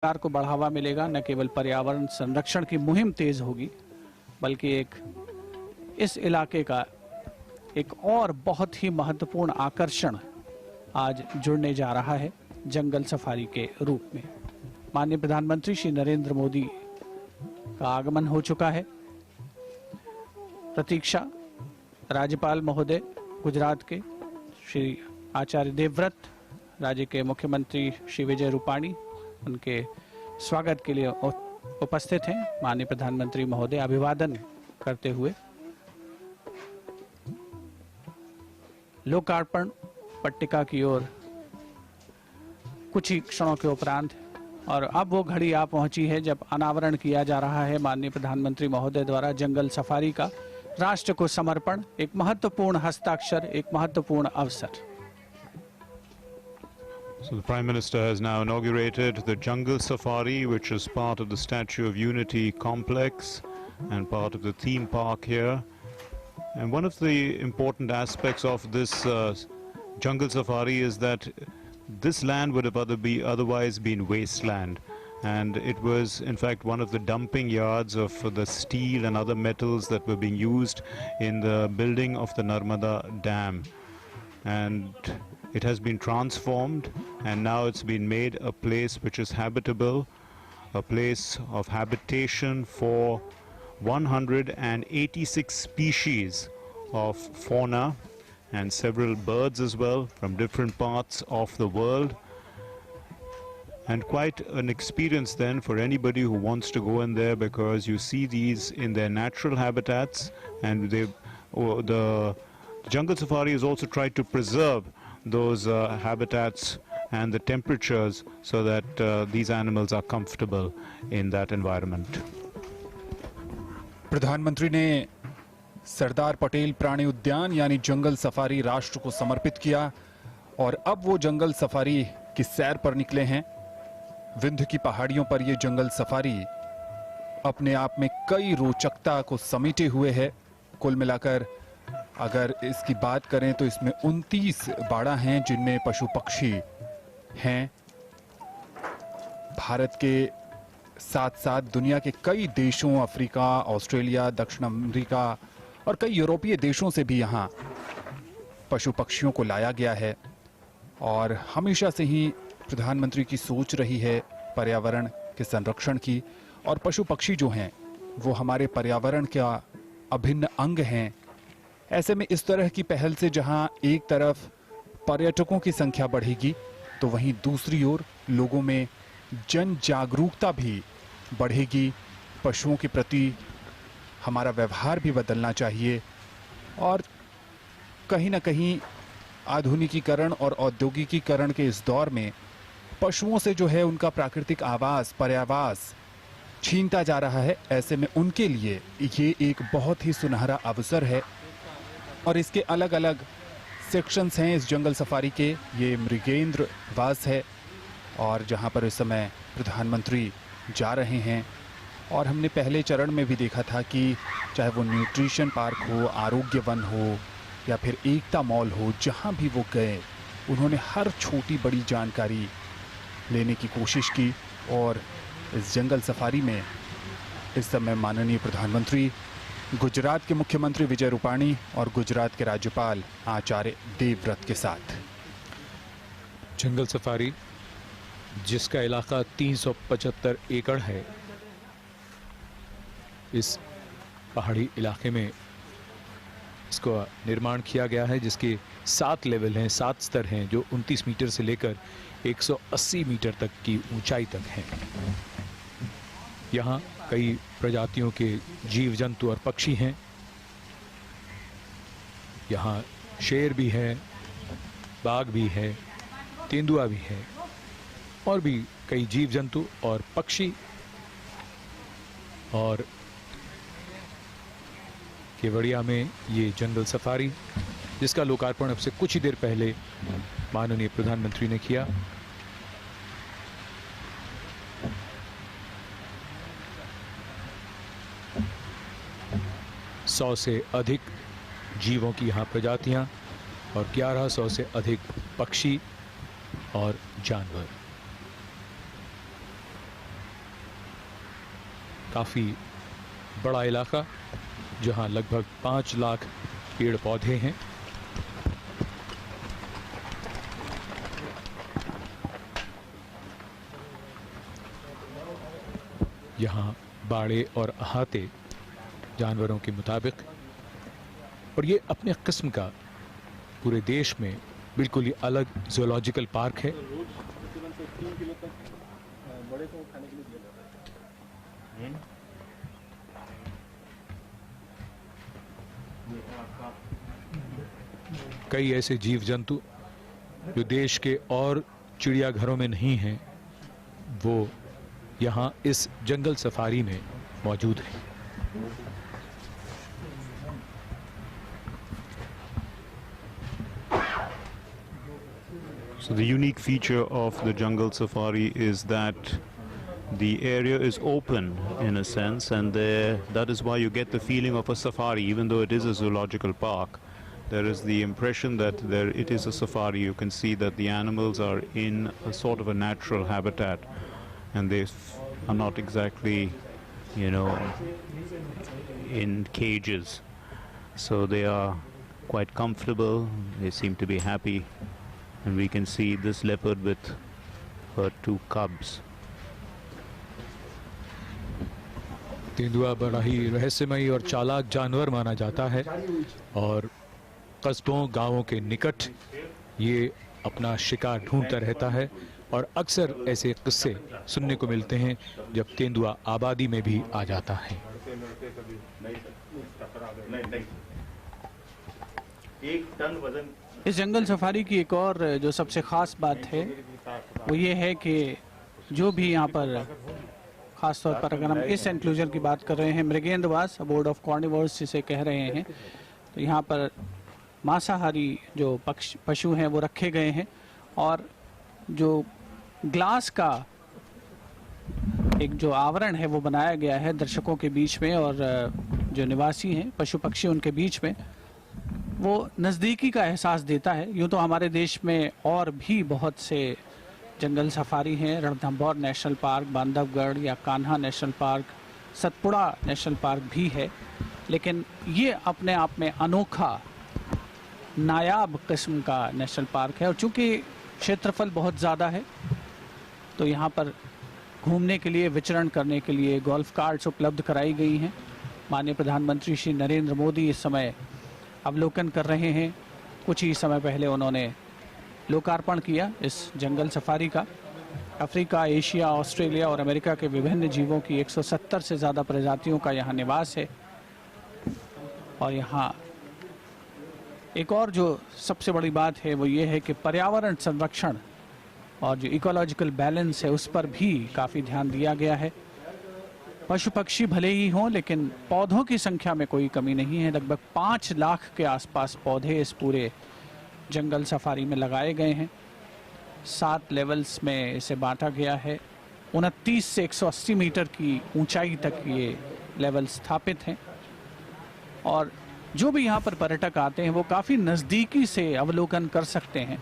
सरकार को बढ़ावा मिलेगा। न केवल पर्यावरण संरक्षण की मुहिम तेज होगी, बल्कि इस इलाके का एक और बहुत ही महत्वपूर्ण आकर्षण आज जुड़ने जा रहा है जंगल सफारी के रूप में। माननीय प्रधानमंत्री श्री नरेंद्र मोदी का आगमन हो चुका है। प्रतीक्षा राज्यपाल महोदय गुजरात के श्री आचार्य देवव्रत, राज्य के मुख्यमंत्री श्री विजय रूपाणी उनके स्वागत के लिए उपस्थित हैं। माननीय प्रधानमंत्री महोदय अभिवादन करते हुए लोकार्पण पट्टिका की ओर कुछ ही क्षणों के उपरांत, और अब वो घड़ी आ पहुंची है जब अनावरण किया जा रहा है माननीय प्रधानमंत्री महोदय द्वारा जंगल सफारी का राष्ट्र को समर्पण। एक महत्वपूर्ण हस्ताक्षर, एक महत्वपूर्ण अवसर। So the Prime Minister has now inaugurated the Jungle Safari, which is part of the Statue of Unity complex and part of the theme park here. And one of the important aspects of this Jungle Safari is that this land would have otherwise been wasteland. And it was in fact one of the dumping yards of the steel and other metals that were being used in the building of the Narmada Dam. And it has been transformed, and now it's been made a place which is habitable, a place of habitation for 186 species of fauna and several birds as well from different parts of the world. And quite an experience then for anybody who wants to go in there, because you see these in their natural habitats, and the Jungle Safari has also tried to preserve those habitats and the temperatures so that these animals are comfortable in that environment. प्रधानमंत्री ने सरदार पटेल प्राणी उद्यान यानी जंगल safari राष्ट्र को समर्पित किया, और अब वो जंगल सफारी की सैर पर निकले हैं। विंध्य की पहाड़ियों पर ये जंगल सफारी अपने आप में कई रोचकता को समेटे हुए है। कुल मिलाकर अगर इसकी बात करें तो इसमें 29 बाड़ा हैं जिनमें पशु पक्षी हैं। भारत के साथ साथ दुनिया के कई देशों, अफ्रीका, ऑस्ट्रेलिया, दक्षिण अमेरिका और कई यूरोपीय देशों से भी यहाँ पशु पक्षियों को लाया गया है। और हमेशा से ही प्रधानमंत्री की सोच रही है पर्यावरण के संरक्षण की, और पशु पक्षी जो हैं वो हमारे पर्यावरण का अभिन्न अंग हैं। ऐसे में इस तरह की पहल से जहां एक तरफ पर्यटकों की संख्या बढ़ेगी, तो वहीं दूसरी ओर लोगों में जन जागरूकता भी बढ़ेगी। पशुओं के प्रति हमारा व्यवहार भी बदलना चाहिए, और कहीं ना कहीं आधुनिकीकरण और औद्योगिकीकरण के इस दौर में पशुओं से जो है उनका प्राकृतिक आवास, पर्यावास छीनता जा रहा है। ऐसे में उनके लिए ये एक बहुत ही सुनहरा अवसर है, और इसके अलग अलग सेक्शंस हैं इस जंगल सफारी के। ये मृगेंद्र वास है, और जहां पर इस समय प्रधानमंत्री जा रहे हैं। और हमने पहले चरण में भी देखा था कि चाहे वो न्यूट्रिशन पार्क हो, आरोग्य वन हो या फिर एकता मॉल हो, जहां भी वो गए उन्होंने हर छोटी बड़ी जानकारी लेने की कोशिश की। और इस जंगल सफारी में इस समय माननीय प्रधानमंत्री, गुजरात के मुख्यमंत्री विजय रूपाणी और गुजरात के राज्यपाल आचार्य देवव्रत के साथ। जंगल सफारी जिसका इलाका 375 एकड़ है, इस पहाड़ी इलाके में इसको निर्माण किया गया है, जिसके 7 लेवल हैं, 7 स्तर हैं, जो 29 मीटर से लेकर 180 मीटर तक की ऊंचाई तक हैं। यहाँ कई प्रजातियों के जीव जंतु और पक्षी हैं। यहाँ शेर भी है, बाघ भी है, तेंदुआ भी है, और भी कई जीव जंतु और पक्षी। और केवड़िया में ये जंगल सफारी, जिसका लोकार्पण अब से कुछ ही देर पहले माननीय प्रधानमंत्री ने किया। सौ से अधिक जीवों की यहाँ प्रजातियाँ और 1100 से अधिक पक्षी और जानवर। काफ़ी बड़ा इलाका जहां लगभग 5 लाख पेड़ पौधे हैं। यहाँ बाड़े और अहाते जानवरों के मुताबिक, और ये अपने किस्म का पूरे देश में बिल्कुल ही अलग ज़ूलॉजिकल पार्क है। कई ऐसे जीव जंतु जो देश के और चिड़ियाघरों में नहीं हैं, वो यहाँ इस जंगल सफारी में मौजूद हैं। So the unique feature of the jungle safari is that the area is open in a sense, and that is why you get the feeling of a safari. Even though it is a zoological park, there is the impression that it is a safari. You can see that the animals are in a sort of a natural habitat, and they are not exactly, you know, in cages. So they are quite comfortable. They seem to be happy. And we can see this leopard with her 2 cubs. तेंदुआ बड़ा ही रहस्यमयी और चालाक जानवर माना जाता है, और कस्बों गांवों के निकट ये अपना शिकार ढूंढता रहता है, और अक्सर ऐसे किस्से सुनने को मिलते हैं जब तेंदुआ आबादी में भी आ जाता है। इस जंगल सफारी की एक और जो सबसे ख़ास बात है वो ये है कि जो भी यहाँ पर ख़ास तौर पर अगर हम इस एंक्लोजर की बात कर रहे हैं, मृगेंद्रवास बोर्ड ऑफ कार्निवोर्स जिसे कह रहे हैं, तो यहाँ पर मांसाहारी जो पशु हैं वो रखे गए हैं, और जो ग्लास का एक जो आवरण है वो बनाया गया है दर्शकों के बीच में, और जो निवासी हैं पशु पक्षी उनके बीच में, वो नज़दीकी का एहसास देता है। यूँ तो हमारे देश में और भी बहुत से जंगल सफारी हैं, रणथंभौर नेशनल पार्क, बांधवगढ़ या Kanha national park, Satpura national park भी है, लेकिन ये अपने आप में अनोखा नायाब किस्म का नेशनल पार्क है। और चूँकि क्षेत्रफल बहुत ज़्यादा है, तो यहाँ पर घूमने के लिए, विचरण करने के लिए गोल्फ कार्ट्स उपलब्ध कराई गई हैं। माननीय प्रधानमंत्री श्री नरेंद्र मोदी इस समय अवलोकन कर रहे हैं। कुछ ही समय पहले उन्होंने लोकार्पण किया इस जंगल सफारी का। अफ्रीका, एशिया, ऑस्ट्रेलिया और अमेरिका के विभिन्न जीवों की 170 से ज़्यादा प्रजातियों का यहाँ निवास है। और यहाँ एक और जो सबसे बड़ी बात है वो ये है कि पर्यावरण संरक्षण और जो इकोलॉजिकल बैलेंस है उस पर भी काफ़ी ध्यान दिया गया है। पशु पक्षी भले ही हों, लेकिन पौधों की संख्या में कोई कमी नहीं है। लगभग 5 लाख के आसपास पौधे इस पूरे जंगल सफारी में लगाए गए हैं। 7 लेवल्स में इसे बांटा गया है। 29 से 180 मीटर की ऊंचाई तक ये लेवल स्थापित हैं, और जो भी यहाँ पर पर्यटक आते हैं वो काफ़ी नज़दीकी से अवलोकन कर सकते हैं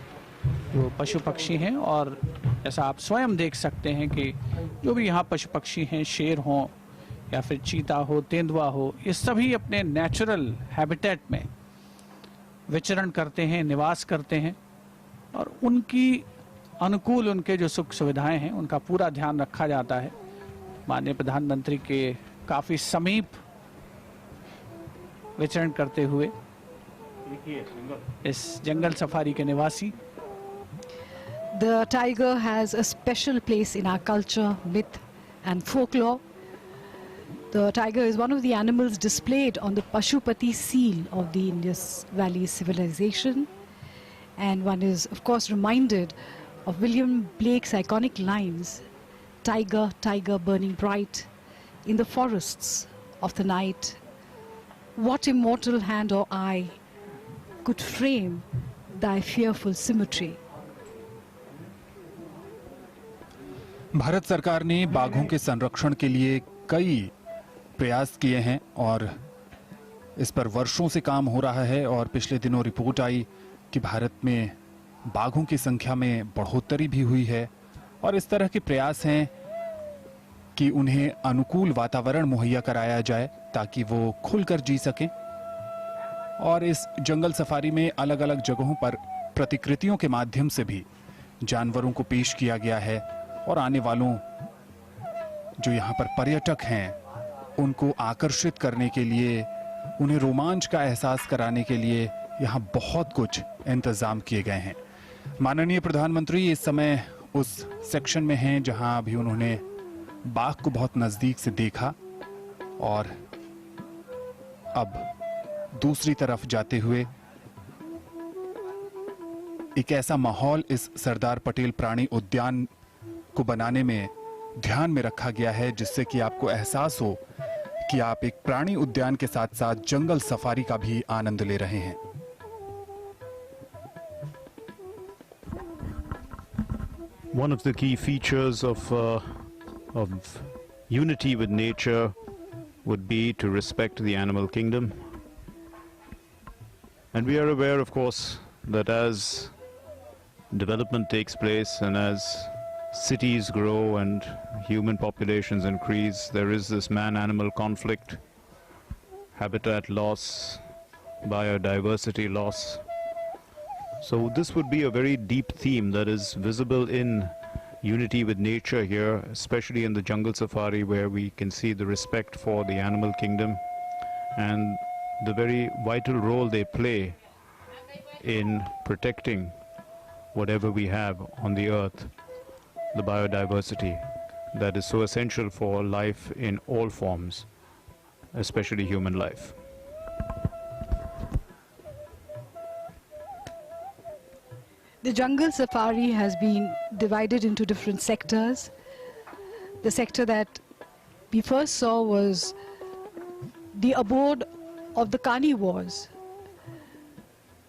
जो पशु पक्षी हैं। और ऐसा आप स्वयं देख सकते हैं कि जो भी यहाँ पशु पक्षी हैं, शेर हों या फिर चीता हो, तेंदुआ हो, ये सभी अपने नेचुरल हैबिटेट में विचरण करते हैं, निवास करते हैं, और उनकी अनुकूल उनके जो सुख सुविधाएं हैं उनका पूरा ध्यान रखा जाता है। माननीय प्रधानमंत्री के काफ़ी समीप विचरण करते हुए इस जंगल सफारी के निवासी। The tiger has a special place in our culture, myth and folklore. The tiger is one of the animals displayed on the Pashupati seal of the Indus Valley civilization. And one is, of course, reminded of William Blake's iconic lines, "Tiger, tiger burning bright in the forests of the night. What immortal hand or eye could frame thy fearful symmetry?" Bharat सरकार ने बाघों के संरक्षण के लिए कई प्रयास किए हैं और इस पर वर्षों से काम हो रहा है। और पिछले दिनों रिपोर्ट आई कि भारत में बाघों की संख्या में बढ़ोतरी भी हुई है। और इस तरह के प्रयास हैं कि उन्हें अनुकूल वातावरण मुहैया कराया जाए ताकि वो खुलकर जी सकें। और इस जंगल सफारी में अलग अलग जगहों पर प्रतिकृतियों के माध्यम से भी जानवरों को पेश किया गया है और आने वालों जो यहाँ पर पर्यटक हैं उनको आकर्षित करने के लिए, उन्हें रोमांच का एहसास कराने के लिए यहाँ बहुत कुछ इंतजाम किए गए हैं। माननीय प्रधानमंत्री इस समय उस सेक्शन में हैं जहां अभी उन्होंने बाघ को बहुत नजदीक से देखा और अब दूसरी तरफ जाते हुए एक ऐसा माहौल इस सरदार पटेल प्राणी उद्यान को बनाने में ध्यान में रखा गया है जिससे कि आपको एहसास हो कि आप एक प्राणी उद्यान के साथ साथ जंगल सफारी का भी आनंद ले रहे हैं। One of the key features of unity with nature would be to respect the animal kingdom. And we are aware, of course, that as development takes place and as cities grow and human populations increase, there is this man-animal conflict, habitat loss, biodiversity loss. So this would be a very deep theme that is visible in unity with nature here, especially in the jungle safari, where we can see the respect for the animal kingdom and the very vital role they play in protecting whatever we have on the earth, the biodiversity that is so essential for life in all forms, especially human life. The jungle safari has been divided into different sectors. The sector that we first saw was the abode of the carnivores.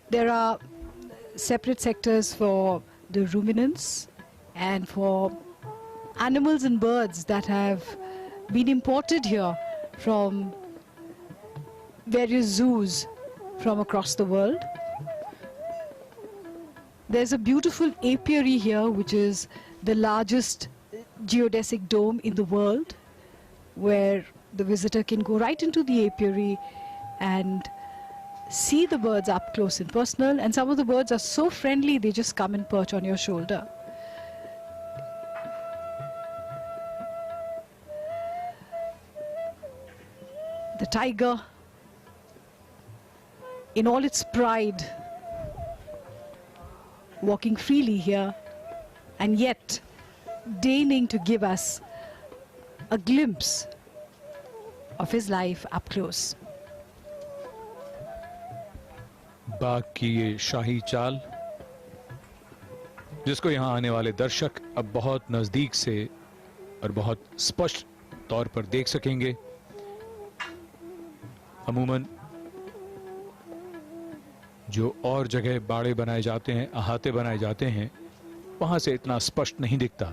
There are separate sectors for the ruminants and for animals and birds that have been imported here from various zoos from across the world. There's a beautiful apiary here, which is the largest geodesic dome in the world, where the visitor can go right into the apiary and see the birds up close and personal. And some of the birds are so friendly, they just come and perch on your shoulder. The tiger, in all its pride, walking freely here, and yet deigning to give us a glimpse of his life up close. बाघ की ये शाही चाल, जिसको यहाँ आने वाले दर्शक अब बहुत नजदीक से और बहुत स्पष्ट तौर पर देख सकेंगे। अमूमन जो और जगह बाड़े बनाए जाते हैं, अहाते बनाए जाते हैं, वहां से इतना स्पष्ट नहीं दिखता।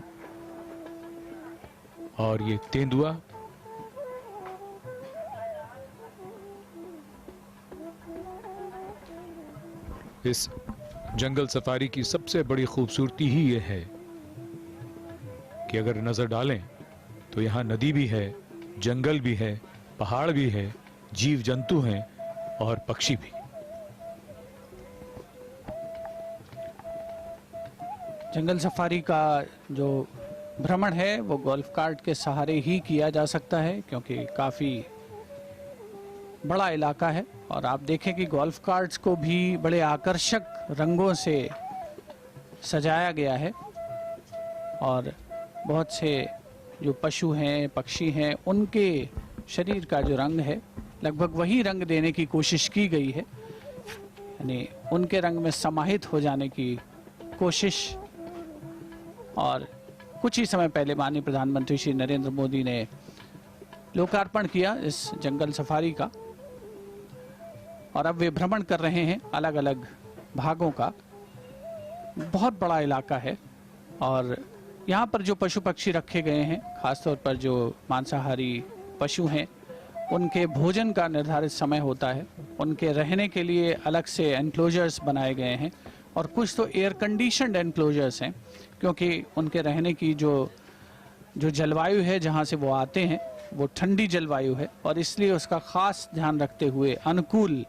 और ये तेंदुआ इस जंगल सफारी की सबसे बड़ी खूबसूरती ही ये है कि अगर नजर डालें तो यहाँ नदी भी है, जंगल भी है, पहाड़ भी है, जीव जंतु हैं और पक्षी भी। जंगल सफारी का जो भ्रमण है वो गोल्फ कार्ट के सहारे ही किया जा सकता है, क्योंकि काफ़ी बड़ा इलाका है। और आप देखें कि गोल्फ कार्ट्स को भी बड़े आकर्षक रंगों से सजाया गया है और बहुत से जो पशु हैं, पक्षी हैं, उनके शरीर का जो रंग है लगभग वही रंग देने की कोशिश की गई है, यानी उनके रंग में समाहित हो जाने की कोशिश। और कुछ ही समय पहले माननीय प्रधानमंत्री श्री नरेंद्र मोदी ने लोकार्पण किया इस जंगल सफारी का और अब वे भ्रमण कर रहे हैं अलग अलग भागों का। बहुत बड़ा इलाका है और यहाँ पर जो पशु पक्षी रखे गए हैं, खासतौर पर जो मांसाहारी पशु हैं, उनके भोजन का निर्धारित समय होता है। उनके रहने के लिए अलग से एनक्लोजर्स बनाए गए हैं और कुछ तो एयर कंडीशनड एनक्लोजर्स हैं, क्योंकि उनके रहने की जो जो जलवायु है जहाँ से वो आते हैं वो ठंडी जलवायु है और इसलिए उसका खास ध्यान रखते हुए अनुकूल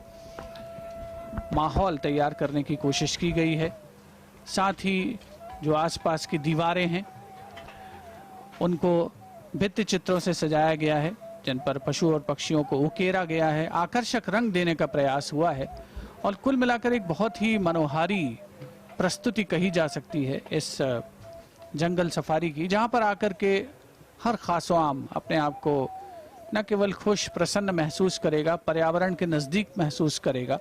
माहौल तैयार करने की कोशिश की गई है। साथ ही जो आसपास की दीवारें हैं उनको भित्ति चित्रों से सजाया गया है जिन पर पशु और पक्षियों को उकेरा गया है, आकर्षक रंग देने का प्रयास हुआ है और कुल मिलाकर एक बहुत ही मनोहारी प्रस्तुति कही जा सकती है इस जंगल सफारी की, जहां पर आकर के हर खासोआम अपने आप को न केवल खुश प्रसन्न महसूस करेगा, पर्यावरण के नज़दीक महसूस करेगा।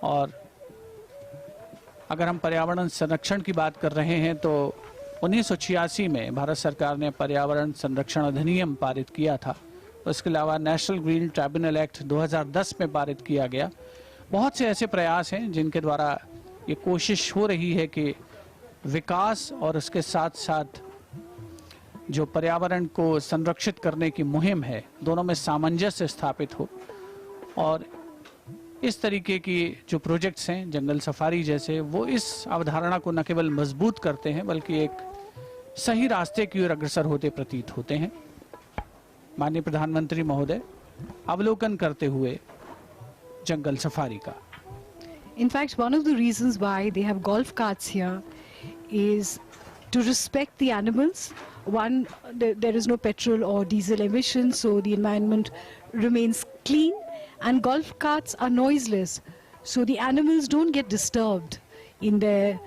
और अगर हम पर्यावरण संरक्षण की बात कर रहे हैं तो 1986 में भारत सरकार ने पर्यावरण संरक्षण अधिनियम पारित किया था। उसके अलावा नेशनल ग्रीन ट्राइब्यूनल एक्ट 2010 में पारित किया गया। बहुत से ऐसे प्रयास हैं जिनके द्वारा ये कोशिश हो रही है कि विकास और उसके साथ साथ जो पर्यावरण को संरक्षित करने की मुहिम है दोनों में सामंजस्य स्थापित हो और इस तरीके की जो प्रोजेक्ट्स हैं जंगल सफारी जैसे, वो इस अवधारणा को न केवल मजबूत करते हैं बल्कि एक सही रास्ते की ओर अग्रसर होते प्रतीत होते हैं। माननीय प्रधानमंत्री महोदय अवलोकन करते हुए जंगल सफारी का। In fact, one of the reasons why they have golf carts here is to respect the animals. One, there is no petrol or diesel emissions, so the environment remains clean, and golf carts are noiseless, so the animals don't get disturbed in their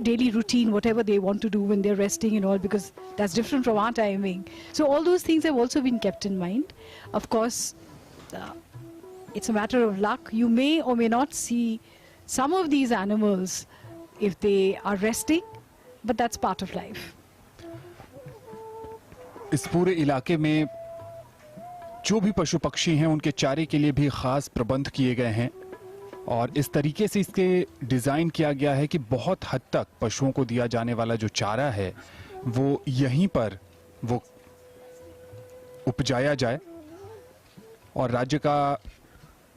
daily routine, whatever they want to do when they're resting and all, because that's different from our timing. So all those things have also been kept in mind. Of course, it's a matter of luck. You may or may not see some of these animals if they are resting, but that's part of life. इस पूरे इलाके में जो भी पशु पक्षी हैं उनके चारे के लिए भी खास प्रबंध किए गए हैं और इस तरीके से इसके डिज़ाइन किया गया है कि बहुत हद तक पशुओं को दिया जाने वाला जो चारा है वो यहीं पर वो उपजाया जाए। और राज्य का,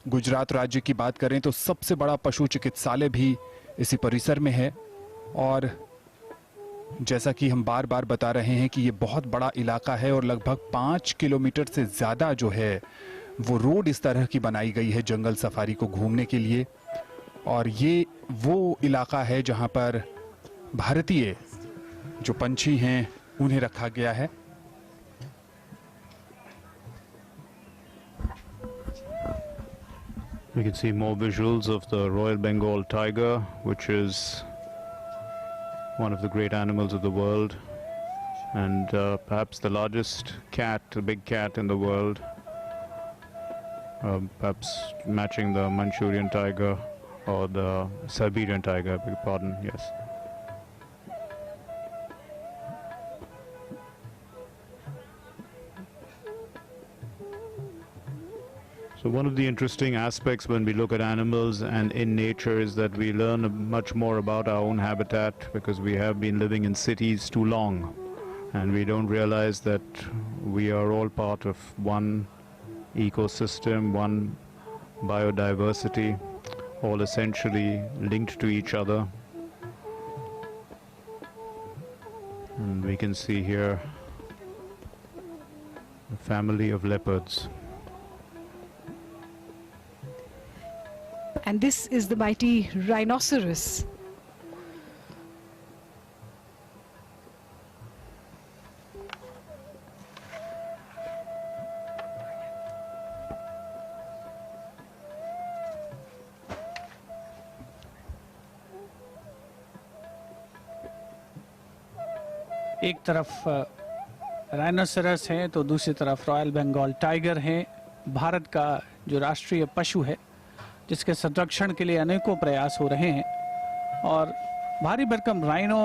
गुजरात राज्य की बात करें तो सबसे बड़ा पशु चिकित्सालय भी इसी परिसर में है और जैसा कि हम बार बार बता रहे हैं कि ये बहुत बड़ा इलाका है और लगभग 5 किलोमीटर से ज़्यादा जो है वो रोड इस तरह की बनाई गई है जंगल सफारी को घूमने के लिए। और ये वो इलाका है जहां पर भारतीय जो पंछी हैं उन्हें रखा गया है। We can see more visuals of the Royal Bengal tiger, which is one of the great animals of the world and perhaps the largest cat, the big cat in the world, perhaps matching the Manchurian tiger or the Siberian tiger, I beg your pardon, yes. So one of the interesting aspects when we look at animals and in nature is that we learn much more about our own habitat because we have been living in cities too long and we don't realize that we are all part of one ecosystem, one biodiversity, all essentially linked to each other. And we can see here a family of leopards. And this is the mighty rhinoceros. एक तरफ rhinoceros है तो दूसरी तरफ royal Bengal tiger है। भारत का जो राष्ट्रीय पशु है जिसके संरक्षण के लिए अनेकों प्रयास हो रहे हैं और भारी भरकम rhino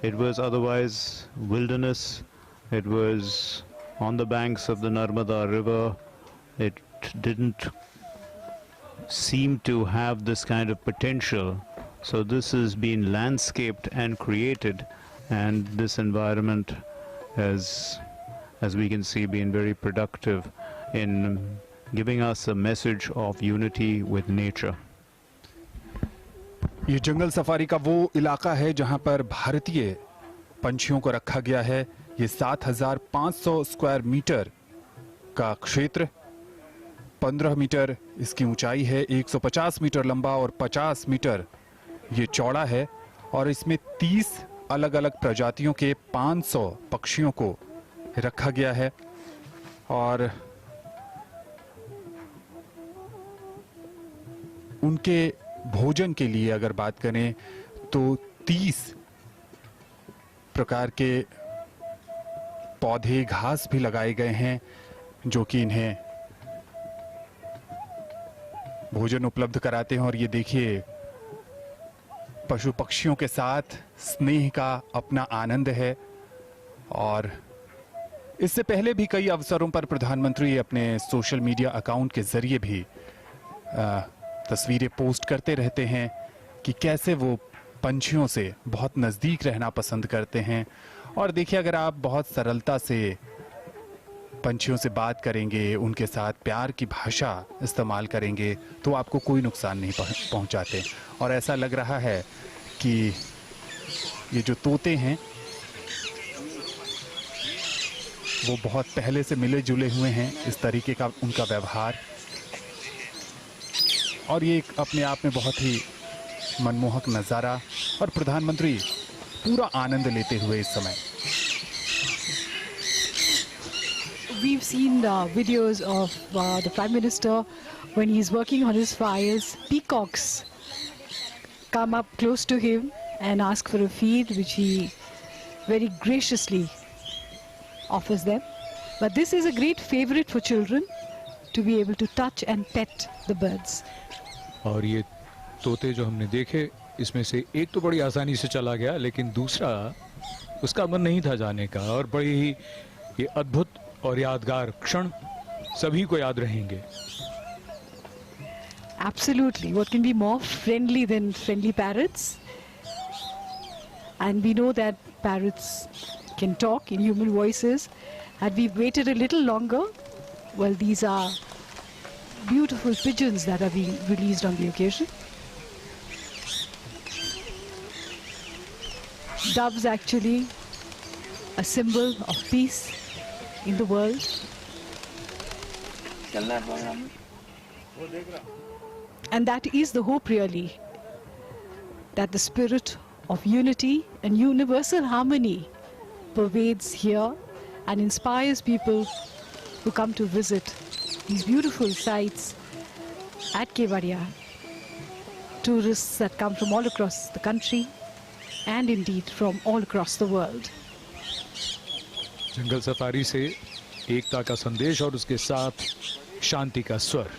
It was otherwise wilderness. It was on the banks of the Narmada River. It didn't seem to have this kind of potential. So this has been landscaped and created, and this environment has, as we can see, been very productive in giving us a message of unity with nature. ये जंगल safari का वो इलाका है जहां पर भारतीय पंछियों को रखा गया है। ये 7,500 स्क्वायर मीटर का क्षेत्र, 15 मीटर इसकी ऊंचाई है, 150 मीटर लंबा और 50 मीटर ये चौड़ा है, और इसमें 30 अलग अलग प्रजातियों के 500 पक्षियों को रखा गया है। और उनके भोजन के लिए अगर बात करें तो 30 प्रकार के पौधे, घास भी लगाए गए हैं जो कि इन्हें भोजन उपलब्ध कराते हैं। और ये देखिए, पशु पक्षियों के साथ स्नेह का अपना आनंद है। और इससे पहले भी कई अवसरों पर प्रधानमंत्री अपने सोशल मीडिया अकाउंट के जरिए भी तस्वीरें पोस्ट करते रहते हैं कि कैसे वो पंछियों से बहुत नज़दीक रहना पसंद करते हैं। और देखिए, अगर आप बहुत सरलता से पंछियों से बात करेंगे, उनके साथ प्यार की भाषा इस्तेमाल करेंगे, तो आपको कोई नुकसान नहीं पहुंचाते। और ऐसा लग रहा है कि ये जो तोते हैं वो बहुत पहले से मिले जुले हुए हैं, इस तरीके का उनका व्यवहार। और ये एक अपने आप में बहुत ही मनमोहक नज़ारा, और प्रधानमंत्री पूरा आनंद लेते हुए इस समय। We've seen videos of the Prime Minister when he's working on his files. Peacocks come up close to him and ask for a feed, which he very graciously offers them. But this is a great favorite for children, to be able to touch and pet the birds. और ये तोते जो हमने देखे, इसमें से एक तो बड़ी आसानी से चला गया, लेकिन दूसरा उसका मन नहीं था जाने का। और बड़ी ही ये अद्भुत और यादगार क्षण सभी को याद रहेंगे। Absolutely. What can be more friendly than friendly parrots? And we know that parrots can talk in human voices. Had we waited a little longer, well, these are beautiful pigeons that are being released on the occasion. Doves actually a symbol of peace in the world. And that is the hope, really, that the spirit of unity and universal harmony pervades here and inspires people who come to visit these beautiful sites at Kevadia. Tourists that come from all across the country and indeed from all across the world. Jungle safari से एकता का संदेश और उसके साथ शांति का स्वर।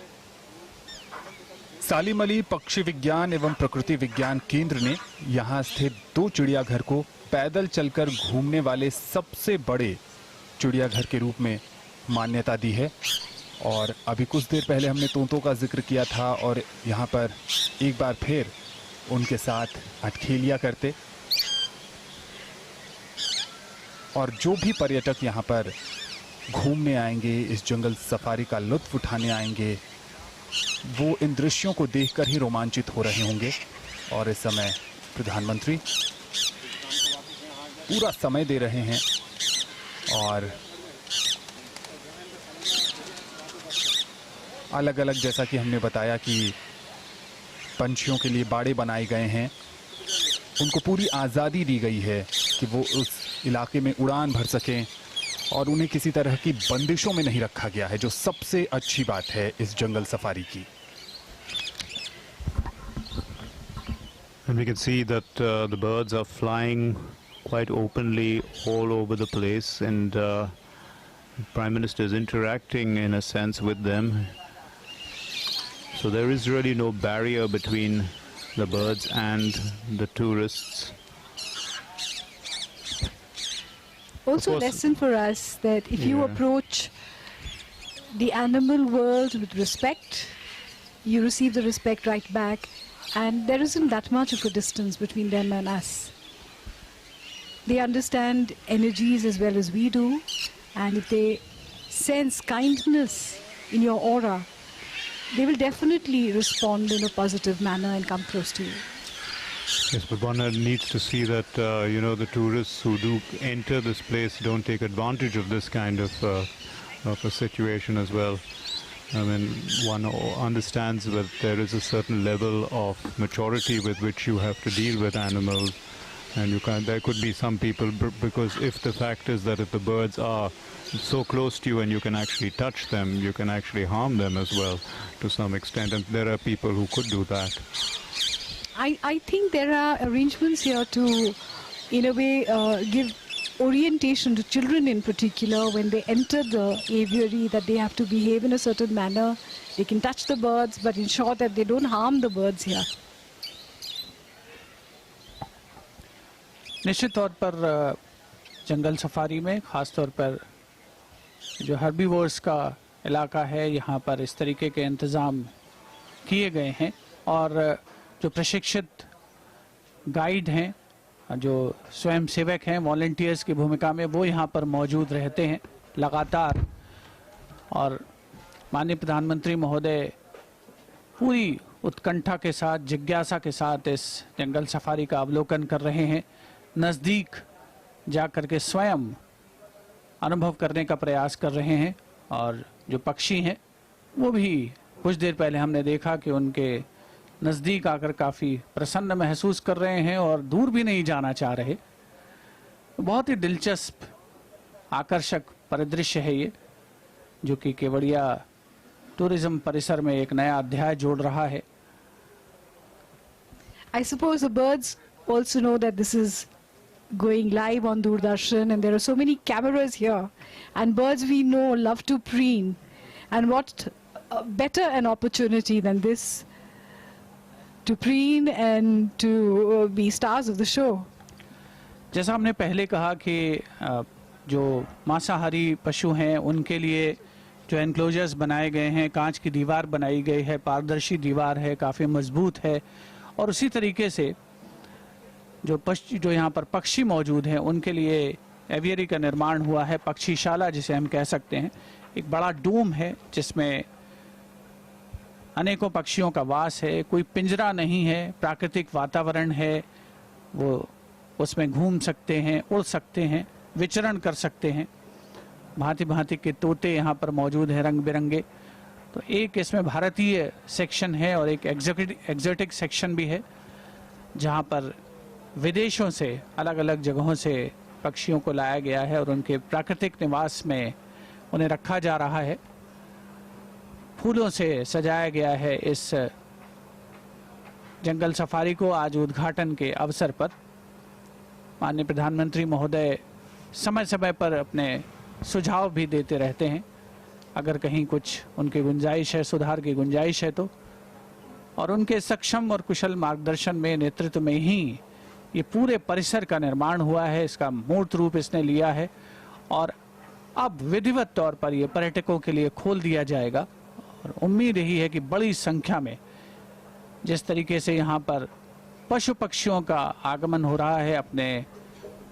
सालिम अली पक्षी विज्ञान एवं प्रकृति विज्ञान केंद्र ने यहाँ स्थित 2 चिड़ियाघर को पैदल चलकर घूमने वाले सबसे बड़े चिड़ियाघर के रूप में मान्यता दी है। और अभी कुछ देर पहले हमने तोतों का जिक्र किया था, और यहाँ पर एक बार फिर उनके साथ अटखेलियाँ करते। और जो भी पर्यटक यहाँ पर घूमने आएंगे, इस जंगल सफारी का लुत्फ उठाने आएंगे, वो इन दृश्यों को देखकर ही रोमांचित हो रहे होंगे। और इस समय प्रधानमंत्री पूरा समय दे रहे हैं, और अलग अलग, जैसा कि हमने बताया कि पंछियों के लिए बाड़े बनाए गए हैं, उनको पूरी आज़ादी दी गई है कि वो उस इलाके में उड़ान भर सकें, और उन्हें किसी तरह की बंदिशों में नहीं रखा गया है, जो सबसे अच्छी बात है इस जंगल सफारी की। And we can see that the birds are flying quite openly all over the place, and Prime Minister is interacting in a sense with them. So there is really no barrier between the birds and the tourists. Also a course- lesson for us that if you Yeah. approach the animal world with respect, you receive the respect right back, and there isn't that much of a distance between them and us. They understand energies as well as we do, and if they sense kindness in your aura, they will definitely respond in a positive manner and come close to you. Yes, but one needs to see that, the tourists who do enter this place don't take advantage of this kind of a situation as well. I mean, one understands that there is a certain level of maturity with which you have to deal with animals. And there could be some people, because if the fact is that if the birds are so close to you and you can actually touch them, you can actually harm them as well to some extent. And there are people who could do that. I think there are arrangements here to, in a way, give orientation to children in particular when they enter the aviary, that they have to behave in a certain manner. They can touch the birds, but ensure that they don't harm the birds here. निश्चित तौर पर जंगल safari में ख़ास तौर पर जो herbivores का इलाका है, यहाँ पर इस तरीके के इंतज़ाम किए गए हैं और जो प्रशिक्षित गाइड हैं, जो स्वयं सेवक हैं, वॉलंटियर्स की भूमिका में, वो यहाँ पर मौजूद रहते हैं लगातार। और माननीय प्रधानमंत्री महोदय पूरी उत्कंठा के साथ, जिज्ञासा के साथ इस जंगल सफारी का अवलोकन कर रहे हैं, नज़दीक जाकर के स्वयं अनुभव करने का प्रयास कर रहे हैं। और जो पक्षी हैं वो भी कुछ देर पहले हमने देखा कि उनके नज़दीक आकर काफ़ी प्रसन्न महसूस कर रहे हैं और दूर भी नहीं जाना चाह रहे। बहुत ही दिलचस्प आकर्षक परिदृश्य है ये, जो कि केवड़िया टूरिज्म परिसर में एक नया अध्याय जोड़ रहा है। I suppose the birds also know that this is going live on Doordarshan, and there are so many cameras here, and birds we know love to preen, and what better an opportunity than this to preen and to be stars of the show. जैसा हमने पहले कहा कि जो मांसाहारी पशु हैं उनके लिए जो एनक्लोजर्स बनाए गए हैं, कांच की दीवार बनाई गई है, पारदर्शी दीवार है, काफ़ी मजबूत है। और उसी तरीके से जो यहाँ पर पक्षी मौजूद हैं उनके लिए एवियरी का निर्माण हुआ है, पक्षीशाला जिसे हम कह सकते हैं। एक बड़ा डोम है जिसमें अनेकों पक्षियों का वास है, कोई पिंजरा नहीं है, प्राकृतिक वातावरण है, वो उसमें घूम सकते हैं, उड़ सकते हैं, विचरण कर सकते हैं। भांति भांति के तोते यहाँ पर मौजूद हैं, रंग बिरंगे। तो एक इसमें भारतीय सेक्शन है और एक एग्जोटिक सेक्शन भी है, जहाँ पर विदेशों से, अलग अलग जगहों से पक्षियों को लाया गया है और उनके प्राकृतिक निवास में उन्हें रखा जा रहा है। फूलों से सजाया गया है इस जंगल सफारी को। आज उद्घाटन के अवसर पर माननीय प्रधानमंत्री महोदय समय समय पर अपने सुझाव भी देते रहते हैं, अगर कहीं कुछ उनकी गुंजाइश है, सुधार की गुंजाइश है तो। और उनके सक्षम और कुशल मार्गदर्शन में, नेतृत्व में ही ये पूरे परिसर का निर्माण हुआ है, इसका मूर्त रूप इसने लिया है और अब विधिवत तौर पर ये पर्यटकों के लिए खोल दिया जाएगा। और उम्मीद यही है कि बड़ी संख्या में जिस तरीके से यहाँ पर पशु पक्षियों का आगमन हो रहा है, अपने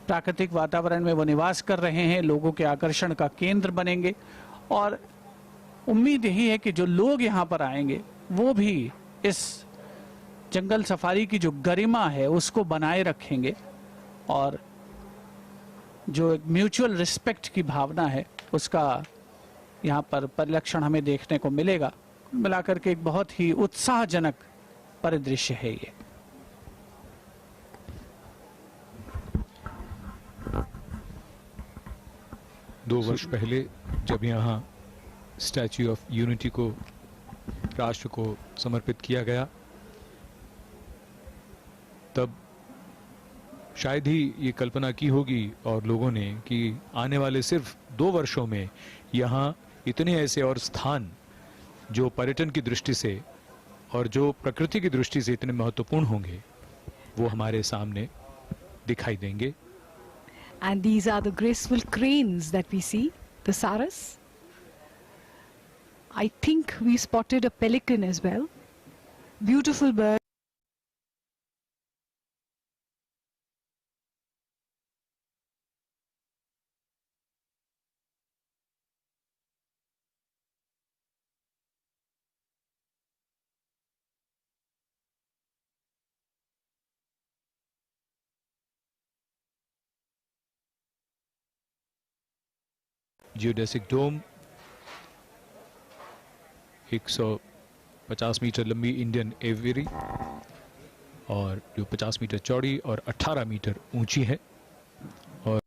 प्राकृतिक वातावरण में वो निवास कर रहे हैं, लोगों के आकर्षण का केंद्र बनेंगे। और उम्मीद यही है कि जो लोग यहाँ पर आएंगे वो भी इस जंगल सफारी की जो गरिमा है उसको बनाए रखेंगे और जो एक म्यूचुअल रिस्पेक्ट की भावना है उसका यहाँ पर परिलक्षण हमें देखने को मिलेगा। मिलाकर के एक बहुत ही उत्साहजनक परिदृश्य है ये। दो वर्ष पहले जब यहाँ स्टैच्यू ऑफ यूनिटी को राष्ट्र को समर्पित किया गया, तब शायद ही ये कल्पना की होगी और लोगों ने कि आने वाले सिर्फ 2 वर्षों में यहाँ इतने ऐसे और स्थान जो पर्यटन की दृष्टि से और जो प्रकृति की दृष्टि से इतने महत्वपूर्ण होंगे वो हमारे सामने दिखाई देंगे। And these are the graceful cranes that we see, the saras. I think we spotted a pelican as well. Beautiful bird. Geodesic dome 150 metre लंबी इंडियन एवियरी और जो 50 मीटर चौड़ी और 18 मीटर ऊंची है। और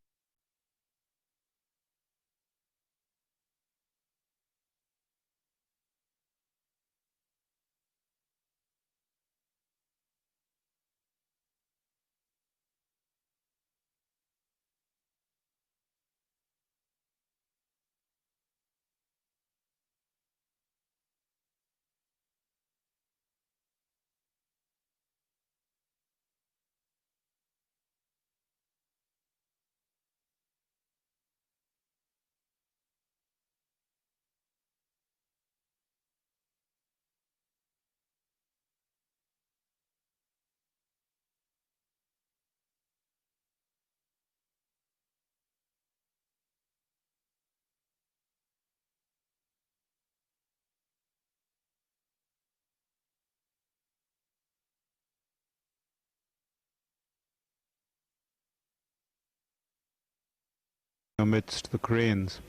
amidst the cranes.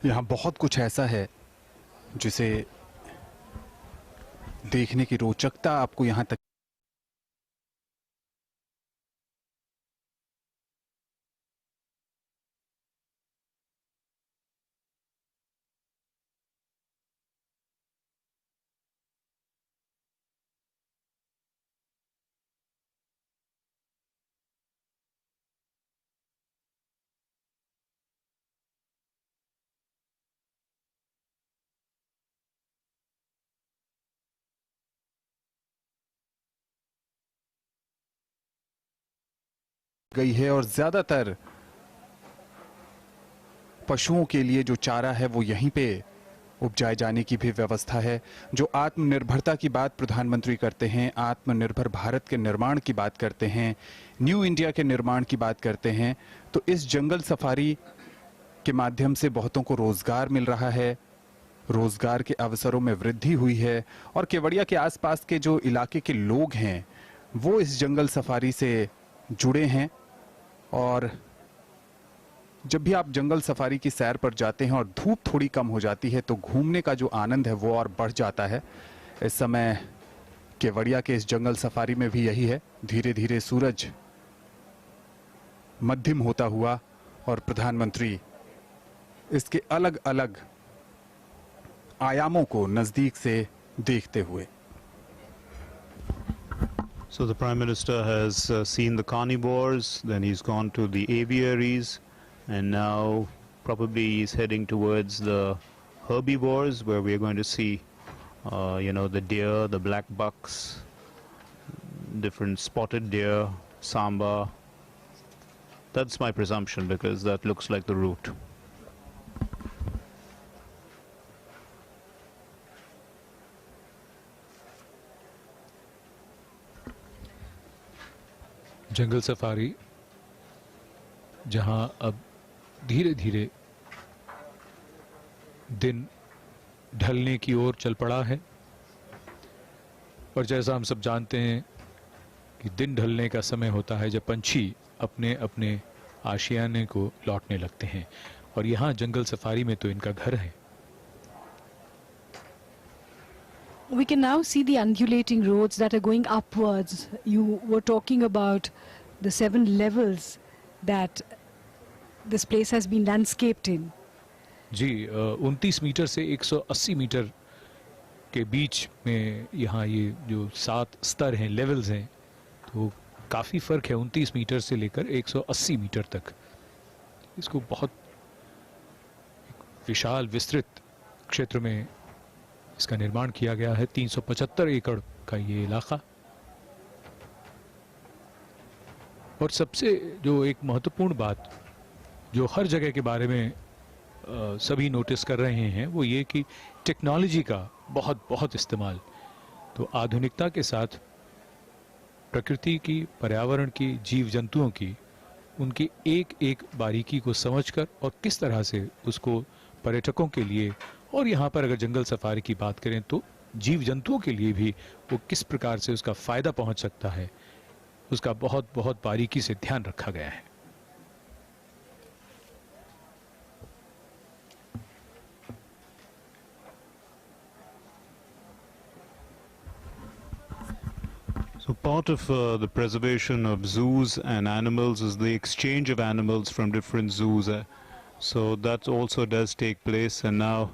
यहाँ बहुत कुछ ऐसा है जिसे देखने की रोचकता आपको यहाँ तक गई है। और ज्यादातर पशुओं के लिए जो चारा है वो यहीं पे उपजाए जाने की भी व्यवस्था है। जो आत्मनिर्भरता की बात प्रधानमंत्री करते हैं, आत्मनिर्भर भारत के निर्माण की बात करते हैं, न्यू इंडिया के निर्माण की बात करते हैं, तो इस जंगल सफारी के माध्यम से बहुतों को रोजगार मिल रहा है, रोजगार के अवसरों में वृद्धि हुई है। और केवड़िया के आसपास के जो इलाके के लोग हैं वो इस जंगल सफारी से जुड़े हैं। और जब भी आप जंगल सफारी की सैर पर जाते हैं और धूप थोड़ी कम हो जाती है तो घूमने का जो आनंद है वो और बढ़ जाता है। इस समय केवड़िया के इस जंगल सफारी में भी यही है। धीरे धीरे सूरज मध्यम होता हुआ और प्रधानमंत्री इसके अलग अलग आयामों को नजदीक से देखते हुए। So the Prime Minister has seen the carnivores, then he's gone to the aviaries, and now probably he's heading towards the herbivores, where we're going to see, the deer, the black bucks, different spotted deer, samba. That's my presumption because that looks like the route. Jungle safari जहां अब धीरे धीरे दिन ढलने की ओर चल पड़ा है। और जैसा हम सब जानते हैं कि दिन ढलने का समय होता है जब पंछी अपने अपने आशियाने को लौटने लगते हैं। और यहाँ जंगल सफारी में तो इनका घर है। We can now see the undulating roads that are going upwards. You were talking about the 7 levels that this place has been landscaped in. जी 29 मीटर से 180 मीटर के बीच में यहाँ ये जो 7 स्तर हैं, लेवल्स हैं, तो काफ़ी फ़र्क है 29 मीटर से लेकर 180 मीटर तक। इसको बहुत विशाल विस्तृत क्षेत्र में इसका निर्माण किया गया है। 375 एकड़ का ये इलाका। और सबसे जो एक महत्वपूर्ण बात जो हर जगह के बारे में सभी नोटिस कर रहे हैं वो ये कि टेक्नोलॉजी का बहुत इस्तेमाल। तो आधुनिकता के साथ प्रकृति की, पर्यावरण की, जीव जंतुओं की, उनकी एक एक बारीकी को समझकर और किस तरह से उसको पर्यटकों के लिए, और यहाँ पर अगर जंगल सफारी की बात करें तो जीव जंतुओं के लिए भी वो किस प्रकार से उसका फायदा पहुंच सकता है, उसका बहुत बारीकी से ध्यान रखा गया है। So part of the preservation of zoos and animals is the exchange of animals from different zoos. So that also does take place, and now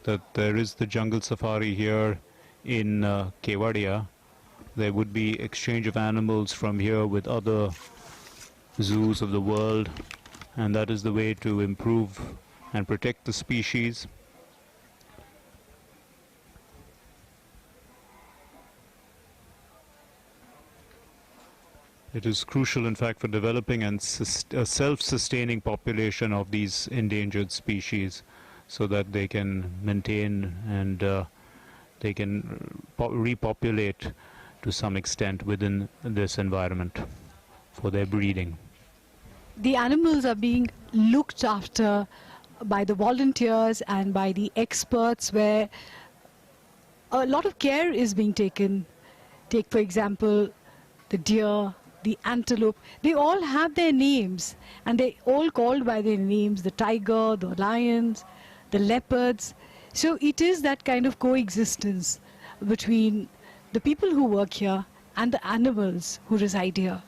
that there is the jungle safari here in Kewadia, there would be exchange of animals from here with other zoos of the world, and that is the way to improve and protect the species. It is crucial, in fact, for developing a self-sustaining population of these endangered species, so that they can maintain and they can repopulate to some extent within this environment for their breeding. The animals are being looked after by the volunteers and by the experts, where a lot of care is being taken. Take, for example, the deer, the antelope. They all have their names, and they're all called by their names: the tiger, the lions, the leopards. So it is that kind of coexistence between the people who work here and the animals who reside here.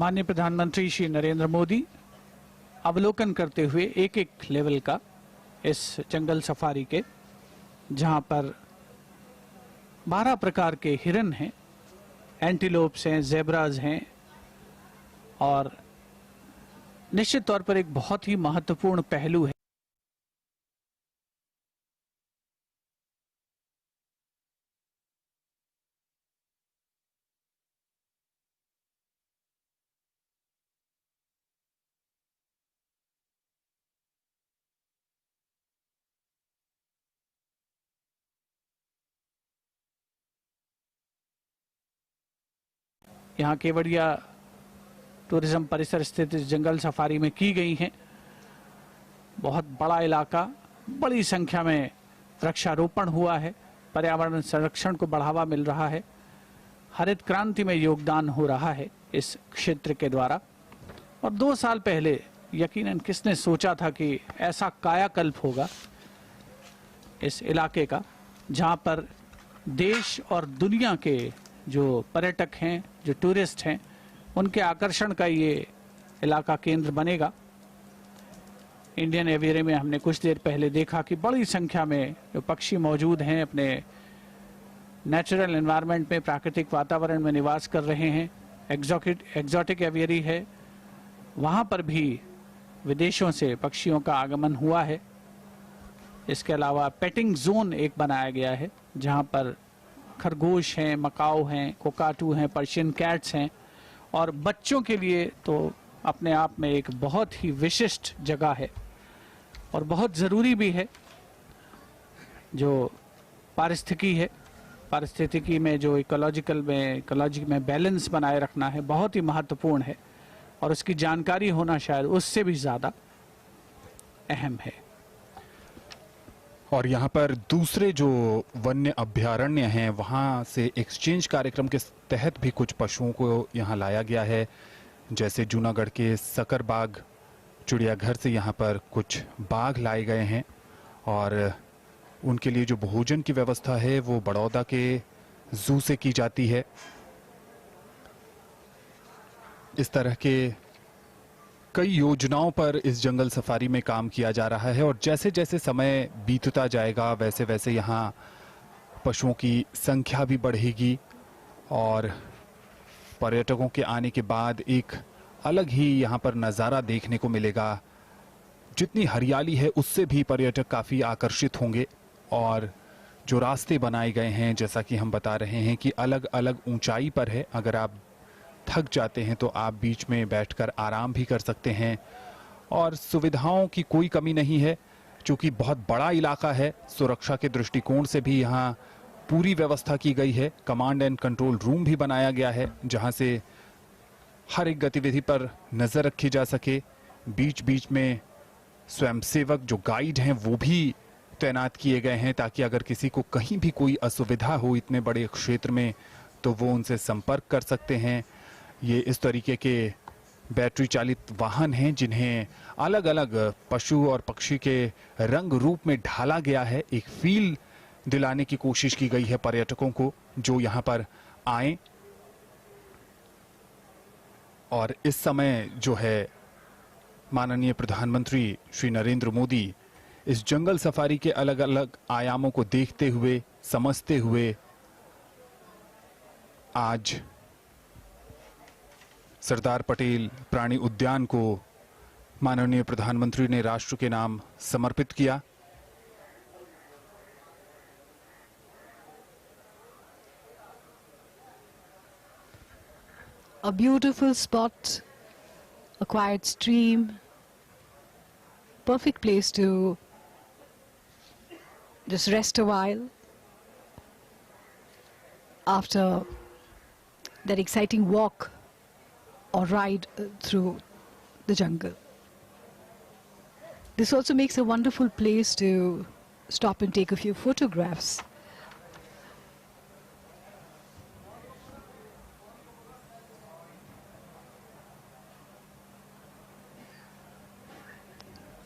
माननीय प्रधानमंत्री श्री नरेंद्र मोदी अवलोकन करते हुए एक एक level का इस जंगल safari के, जहां पर 12 प्रकार के हिरन हैं, एंटीलोप्स हैं, ज़ेब्राज हैं, और निश्चित तौर पर एक बहुत ही महत्वपूर्ण पहलू है यहाँ केवड़िया टूरिज्म परिसर स्थित इस जंगल सफारी में की गई हैं। बहुत बड़ा इलाका, बड़ी संख्या में वृक्षारोपण हुआ है, पर्यावरण संरक्षण को बढ़ावा मिल रहा है, हरित क्रांति में योगदान हो रहा है इस क्षेत्र के द्वारा। और 2 साल पहले यकीनन किसने सोचा था कि ऐसा कायाकल्प होगा इस इलाके का, जहाँ पर देश और दुनिया के जो पर्यटक हैं, जो टूरिस्ट हैं, उनके आकर्षण का ये इलाका केंद्र बनेगा। इंडियन एवियरी में हमने कुछ देर पहले देखा कि बड़ी संख्या में जो पक्षी मौजूद हैं, अपने नेचुरल एनवायरनमेंट में, प्राकृतिक वातावरण में निवास कर रहे हैं। एक्जॉटिक एवियरी है, वहाँ पर भी विदेशों से पक्षियों का आगमन हुआ है। इसके अलावा पेटिंग जोन एक बनाया गया है, जहाँ पर खरगोश हैं, मकाऊ हैं, कोकाटू हैं, पर्शियन कैट्स हैं, और बच्चों के लिए तो अपने आप में एक बहुत ही विशिष्ट जगह है और बहुत ज़रूरी भी है। जो पारिस्थितिकी में जो इकोलॉजी में बैलेंस बनाए रखना है, बहुत ही महत्वपूर्ण है, और उसकी जानकारी होना शायद उससे भी ज़्यादा अहम है। और यहाँ पर दूसरे जो वन्य अभ्यारण्य हैं, वहाँ से एक्सचेंज कार्यक्रम के तहत भी कुछ पशुओं को यहाँ लाया गया है। जैसे जूनागढ़ के सकरबाग चिड़ियाघर से यहाँ पर कुछ बाघ लाए गए हैं, और उनके लिए जो भोजन की व्यवस्था है वो बड़ौदा के जू से की जाती है। इस तरह के कई योजनाओं पर इस जंगल सफारी में काम किया जा रहा है, और जैसे जैसे समय बीतता जाएगा वैसे वैसे यहाँ पशुओं की संख्या भी बढ़ेगी और पर्यटकों के आने के बाद एक अलग ही यहाँ पर नज़ारा देखने को मिलेगा। जितनी हरियाली है उससे भी पर्यटक काफ़ी आकर्षित होंगे और जो रास्ते बनाए गए हैं, जैसा कि हम बता रहे हैं कि अलग अलग ऊंचाई पर है। अगर आप थक जाते हैं तो आप बीच में बैठकर आराम भी कर सकते हैं और सुविधाओं की कोई कमी नहीं है। चूँकि बहुत बड़ा इलाका है, सुरक्षा के दृष्टिकोण से भी यहाँ पूरी व्यवस्था की गई है। कमांड एंड कंट्रोल रूम भी बनाया गया है जहाँ से हर एक गतिविधि पर नज़र रखी जा सके। बीच बीच में स्वयंसेवक जो गाइड हैं वो भी तैनात किए गए हैं ताकि अगर किसी को कहीं भी कोई असुविधा हो इतने बड़े क्षेत्र में तो वो उनसे संपर्क कर सकते हैं। ये इस तरीके के बैटरी चालित वाहन हैं जिन्हें अलग अलग पशु और पक्षी के रंग रूप में ढाला गया है। एक फील दिलाने की कोशिश की गई है पर्यटकों को जो यहाँ पर आए। और इस समय जो है माननीय प्रधानमंत्री श्री नरेंद्र मोदी इस जंगल सफारी के अलग अलग आयामों को देखते हुए, समझते हुए आज सरदार पटेल प्राणी उद्यान को माननीय प्रधानमंत्री ने राष्ट्र के नाम समर्पित किया। A beautiful spot, a quiet stream, perfect place to just rest a while after that exciting walk or ride through the jungle. This also makes a wonderful place to stop and take a few photographs.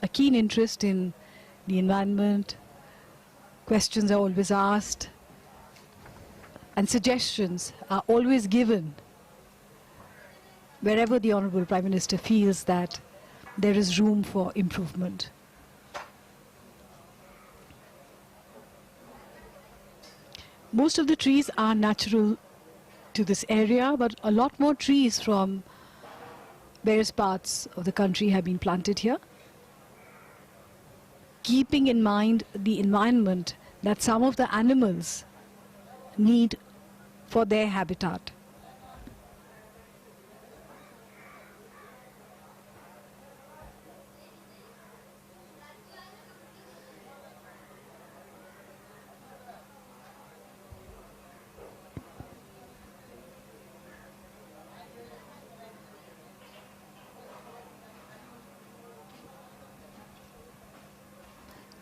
A keen interest in the environment, questions are always asked, and suggestions are always given wherever the Honorable Prime Minister feels that there is room for improvement. Most of the trees are natural to this area, but a lot more trees from various parts of the country have been planted here, keeping in mind the environment that some of the animals need for their habitat.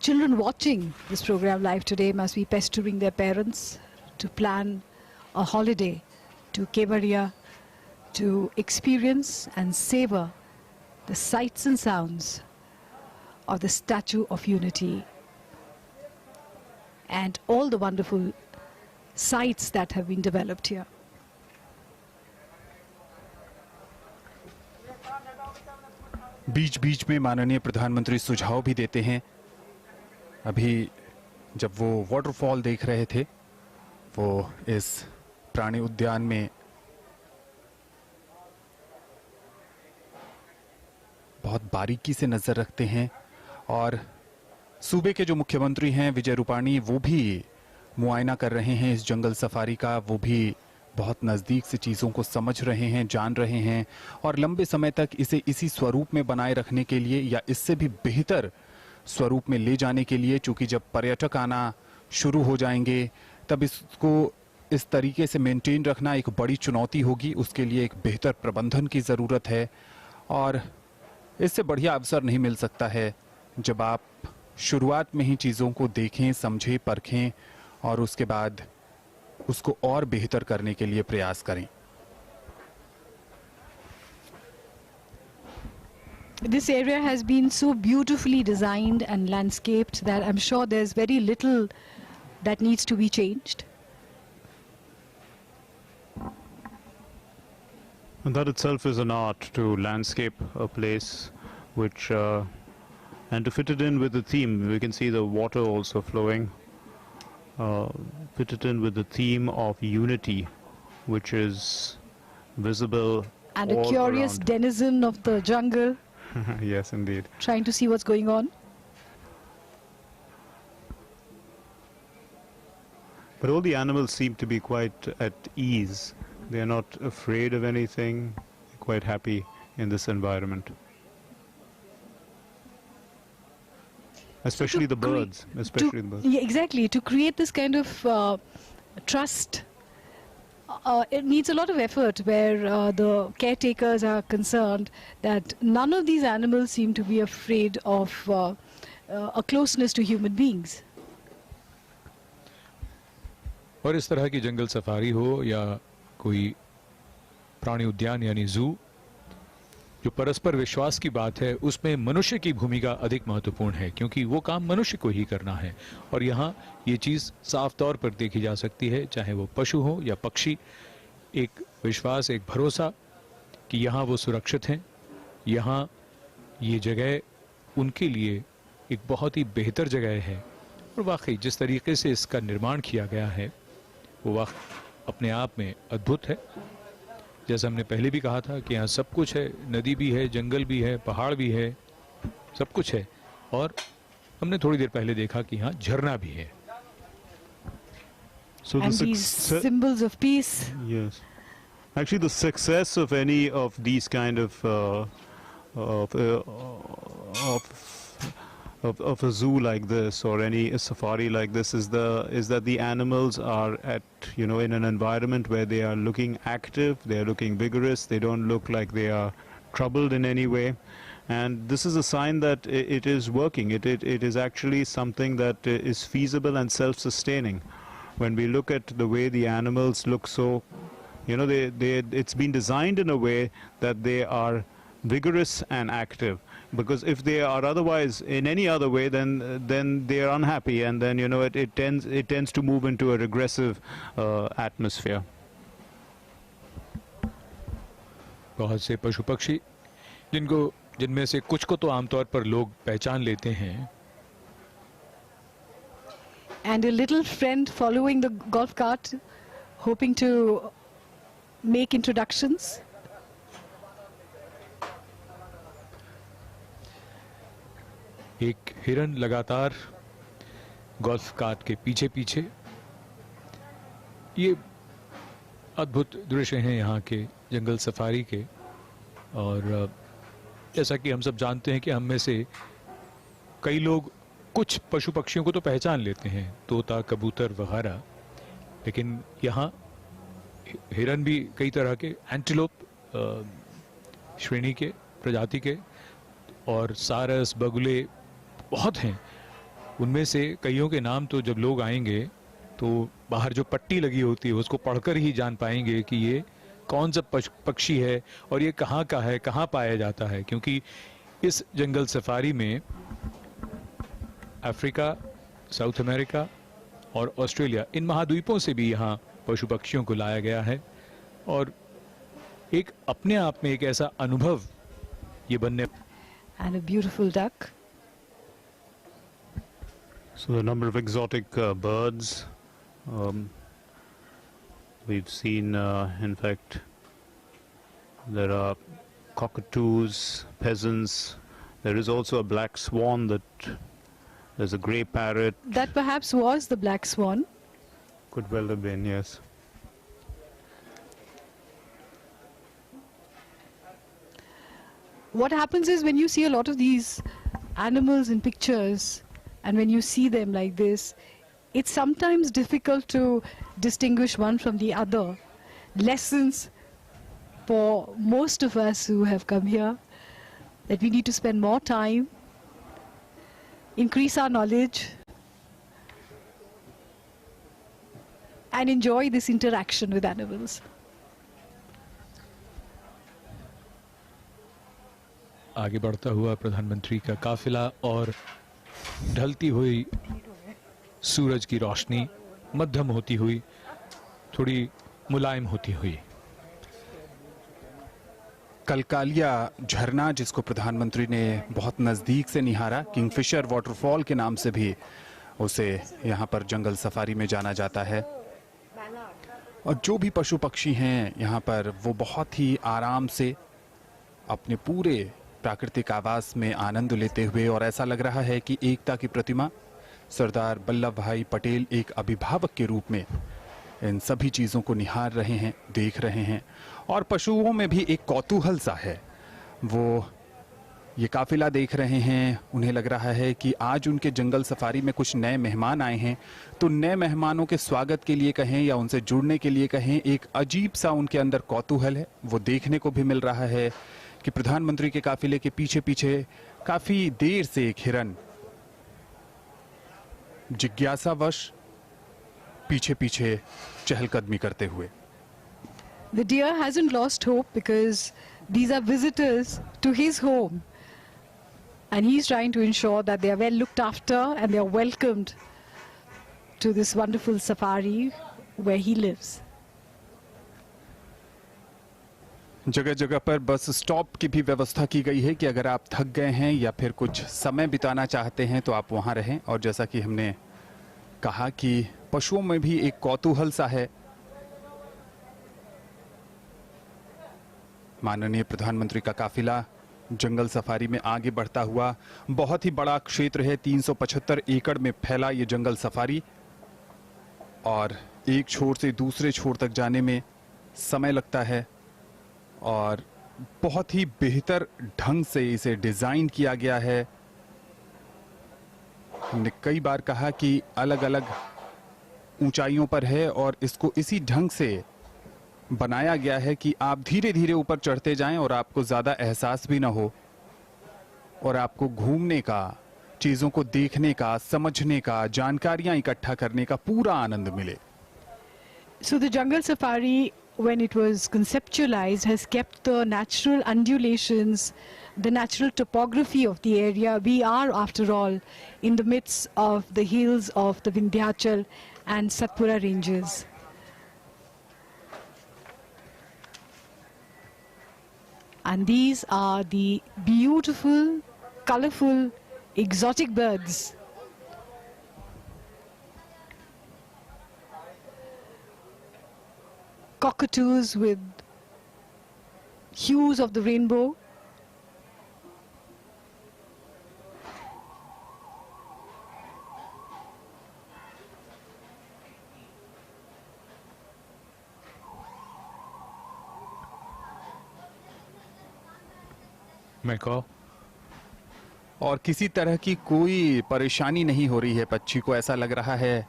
Children watching this program live today must be pestering their parents to plan a holiday to Kevadia to experience and savor the sights and sounds of the Statue of Unity and all the wonderful sites that have been developed here. बीच बीच में माननीय प्रधानमंत्री सुझाव भी देते हैं। अभी जब वो वाटरफॉल देख रहे थे वो इस प्राणी उद्यान में बहुत बारीकी से नजर रखते हैं और सूबे के जो मुख्यमंत्री हैं विजय रूपाणी वो भी मुआयना कर रहे हैं इस जंगल सफारी का। वो भी बहुत नज़दीक से चीज़ों को समझ रहे हैं, जान रहे हैं और लंबे समय तक इसे इसी स्वरूप में बनाए रखने के लिए या इससे भी बेहतर स्वरूप में ले जाने के लिए, चूँकि जब पर्यटक आना शुरू हो जाएंगे तब इसको इस तरीके से मेंटेन रखना एक बड़ी चुनौती होगी। उसके लिए एक बेहतर प्रबंधन की ज़रूरत है और इससे बढ़िया अवसर नहीं मिल सकता है जब आप शुरुआत में ही चीज़ों को देखें, समझें, परखें और उसके बाद उसको और बेहतर करने के लिए प्रयास करें। This area has been so beautifully designed and landscaped that I'm sure there's very little that needs to be changed. And that itself is an art, to landscape a place which and to fit it in with the theme. We can see the water also flowing fit it in with the theme of unity, which is visible And a all curious around. denizen of the jungle Yes, indeed. trying to see what's going on. But all the animals seem to be quite at ease. They are not afraid of anything, quite happy in this environment. Especially the birds. Especially the birds. Yeah, exactly. To create this kind of trust, it needs a lot of effort where the caretakers are concerned that none of these animals seem to be afraid of a closeness to human beings. और इस तरह की जंगल safari हो या कोई प्राणी उद्यान यानी जू, जो परस्पर विश्वास की बात है उसमें मनुष्य की भूमिका अधिक महत्वपूर्ण है, क्योंकि वो काम मनुष्य को ही करना है। और यहाँ ये चीज़ साफ तौर पर देखी जा सकती है, चाहे वो पशु हो या पक्षी, एक विश्वास, एक भरोसा कि यहाँ वो सुरक्षित हैं, यहाँ ये जगह उनके लिए एक बहुत ही बेहतर जगह है। और वाकई जिस तरीके से इसका निर्माण किया गया है वो वक्त अपने आप में अद्भुत है। जैसा हमने पहले भी कहा था कि यहाँ सब कुछ है, नदी भी है, जंगल भी है, पहाड़ भी है, सब कुछ है। और हमने थोड़ी देर पहले देखा कि यहाँ झरना भी है। So And the these success, symbols of peace. yes, actually the success of any of these kind of of a zoo like this or any safari like this is that the animals are at, you know, in an environment where they are looking active, they are looking vigorous, they don't look like they are troubled in any way. And this is a sign that it is working. It is actually something that is feasible and self-sustaining. When we look at the way the animals look, so, you know, it's been designed in a way that they are vigorous and active. Because if they are otherwise in any other way, then they are unhappy, and then, you know, it tends to move into a regressive atmosphere. बहुत से पशु पक्षी जिनमें से कुछ को तो आमतौर पर लोग पहचान लेते हैं। And a little friend following the golf cart, hoping to make introductions. एक हिरन लगातार गोल्फ कार्ट के पीछे पीछे। ये अद्भुत दृश्य हैं यहाँ के जंगल सफारी के। और जैसा कि हम सब जानते हैं कि हम में से कई लोग कुछ पशु पक्षियों को तो पहचान लेते हैं, तोता, कबूतर वगैरह, लेकिन यहाँ हिरन भी कई तरह के, एंटीलोप श्रेणी के, प्रजाति के, और सारस, बगुले बहुत हैं। उनमें से कईयों के नाम तो जब लोग आएंगे तो बाहर जो पट्टी लगी होती है उसको पढ़कर ही जान पाएंगे कि ये कौन सा पक्षी है और ये कहाँ का है, कहाँ पाया जाता है। क्योंकि इस जंगल सफारी में अफ्रीका, साउथ अमेरिका और ऑस्ट्रेलिया, इन महाद्वीपों से भी यहाँ पशु पक्षियों को लाया गया है। और एक अपने आप में एक ऐसा अनुभव ये बनने। And a beautiful duck. So a number of exotic birds. We've seen, in fact, there are cockatoos, pheasants. There is also a black swan. There's a grey parrot. That perhaps was the black swan. Could well have been, yes. What happens is when you see a lot of these animals in pictures and when you see them like this, it's sometimes difficult to distinguish one from the other. Lessons for most of us who have come here, that we need to spend more time, increase our knowledge, and enjoy this interaction with animals. आगे बढ़ता हुआ प्रधानमंत्री का काफिला और ढलती हुई सूरज की रोशनी मध्यम होती हुई, थोड़ी मुलायम होती हुई। कलकालिया झरना, जिसको प्रधानमंत्री ने बहुत नज़दीक से निहारा, किंगफिशर वाटरफॉल के नाम से भी उसे यहाँ पर जंगल सफारी में जाना जाता है। और जो भी पशु पक्षी हैं यहाँ पर, वो बहुत ही आराम से अपने पूरे प्राकृतिक आवास में आनंद लेते हुए, और ऐसा लग रहा है कि एकता की प्रतिमा सरदार वल्लभ भाई पटेल एक अभिभावक के रूप में इन सभी चीज़ों को निहार रहे हैं, देख रहे हैं। और पशुओं में भी एक कौतूहल सा है, वो ये काफिला देख रहे हैं। उन्हें लग रहा है कि आज उनके जंगल सफारी में कुछ नए मेहमान आए हैं, तो नए मेहमानों के स्वागत के लिए कहें या उनसे जुड़ने के लिए कहें, एक अजीब सा उनके अंदर कौतूहल है। वो देखने को भी मिल रहा है कि प्रधानमंत्री के काफिले के पीछे पीछे काफी देर से एक हिरन जिज्ञासावश पीछे पीछे चहलकदमी करते हुए। The deer hasn't lost hope because these are visitors to his home. And he's trying to ensure that they are well looked after and they are welcomed to this wonderful safari where he lives. जगह जगह पर bus stop की भी व्यवस्था की गई है कि अगर आप थक गए हैं या फिर कुछ समय बिताना चाहते हैं तो आप वहां रहें। और जैसा कि हमने कहा कि पशुओं में भी एक कौतूहल सा है। माननीय प्रधानमंत्री का काफिला जंगल सफारी में आगे बढ़ता हुआ, बहुत ही बड़ा क्षेत्र है, 375 एकड़ में फैला ये जंगल सफारी, और एक छोर से दूसरे छोर तक जाने में समय लगता है। और बहुत ही बेहतर ढंग से इसे डिजाइन किया गया है। हमने कई बार कहा कि अलग अलग ऊंचाइयों पर है और इसको इसी ढंग से बनाया गया है कि आप धीरे धीरे ऊपर चढ़ते जाएं और आपको ज्यादा एहसास भी ना हो, और आपको घूमने का, चीजों को देखने का, समझने का, जानकारियां इकट्ठा करने का पूरा आनंद मिले। So the jungle safari, when it was conceptualized, has kept the natural undulations, the natural topography of the area. We are, after all, in the midst of the hills of the Vindhyachal and Satpura ranges. And these are the beautiful, colorful, exotic birds. Cockatoos with hues of the rainbow. Macau. और किसी तरह की कोई परेशानी नहीं हो रही है पक्षी को। ऐसा लग रहा है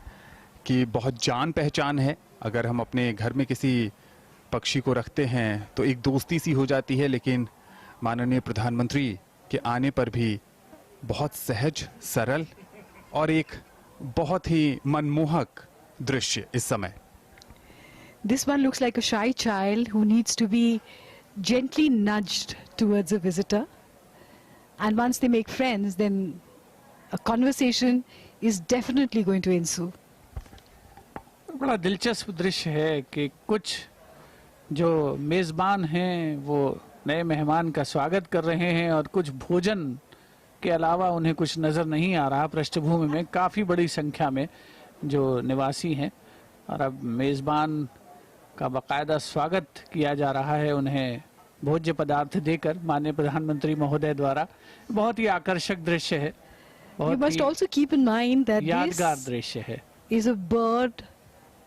कि बहुत जान पहचान है। अगर हम अपने घर में किसी पक्षी को रखते हैं तो एक दोस्ती सी हो जाती है, लेकिन माननीय प्रधानमंत्री के आने पर भी बहुत सहज, सरल और एक बहुत ही मनमोहक दृश्य इस समय। This one looks like a shy child who needs to be gently nudged towards a visitor. And once they make friends, then a conversation is definitely going to ensue. बड़ा दिलचस्प दृश्य है कि कुछ जो मेज़बान हैं वो नए मेहमान का स्वागत कर रहे हैं और कुछ भोजन के अलावा उन्हें कुछ नज़र नहीं आ रहा। पृष्ठभूमि में काफ़ी बड़ी संख्या में जो निवासी हैं और अब मेज़बान का बाकायदा स्वागत किया जा रहा है उन्हें भोज्य पदार्थ देकर माननीय प्रधानमंत्री महोदय द्वारा। बहुत ही आकर्षक दृश्य है, You बहुत must he also keep in mind that यादगार this दृश्य है। is a bird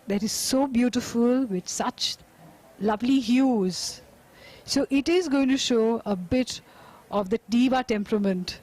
that is so beautiful with such lovely hues. So it is going to show a bit of the diva temperament.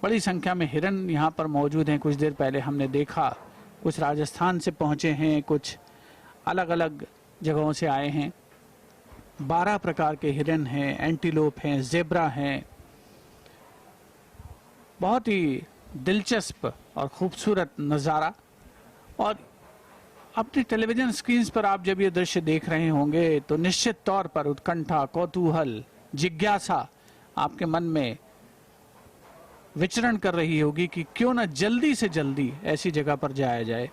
बड़ी संख्या में हिरन यहाँ पर मौजूद हैं। कुछ देर पहले हमने देखा, कुछ राजस्थान से पहुँचे हैं, कुछ अलग अलग जगहों से आए हैं। 12 प्रकार के हिरन हैं, एंटीलोप हैं, ज़ेब्रा हैं। बहुत ही दिलचस्प और खूबसूरत नज़ारा। और अपनी टेलीविज़न स्क्रीन्स पर आप जब ये दृश्य देख रहे होंगे तो निश्चित तौर पर उत्कंठा, कौतूहल, जिज्ञासा आपके मन में विचरण कर रही होगी कि क्यों न जल्दी से जल्दी ऐसी जगह पर जाया जाए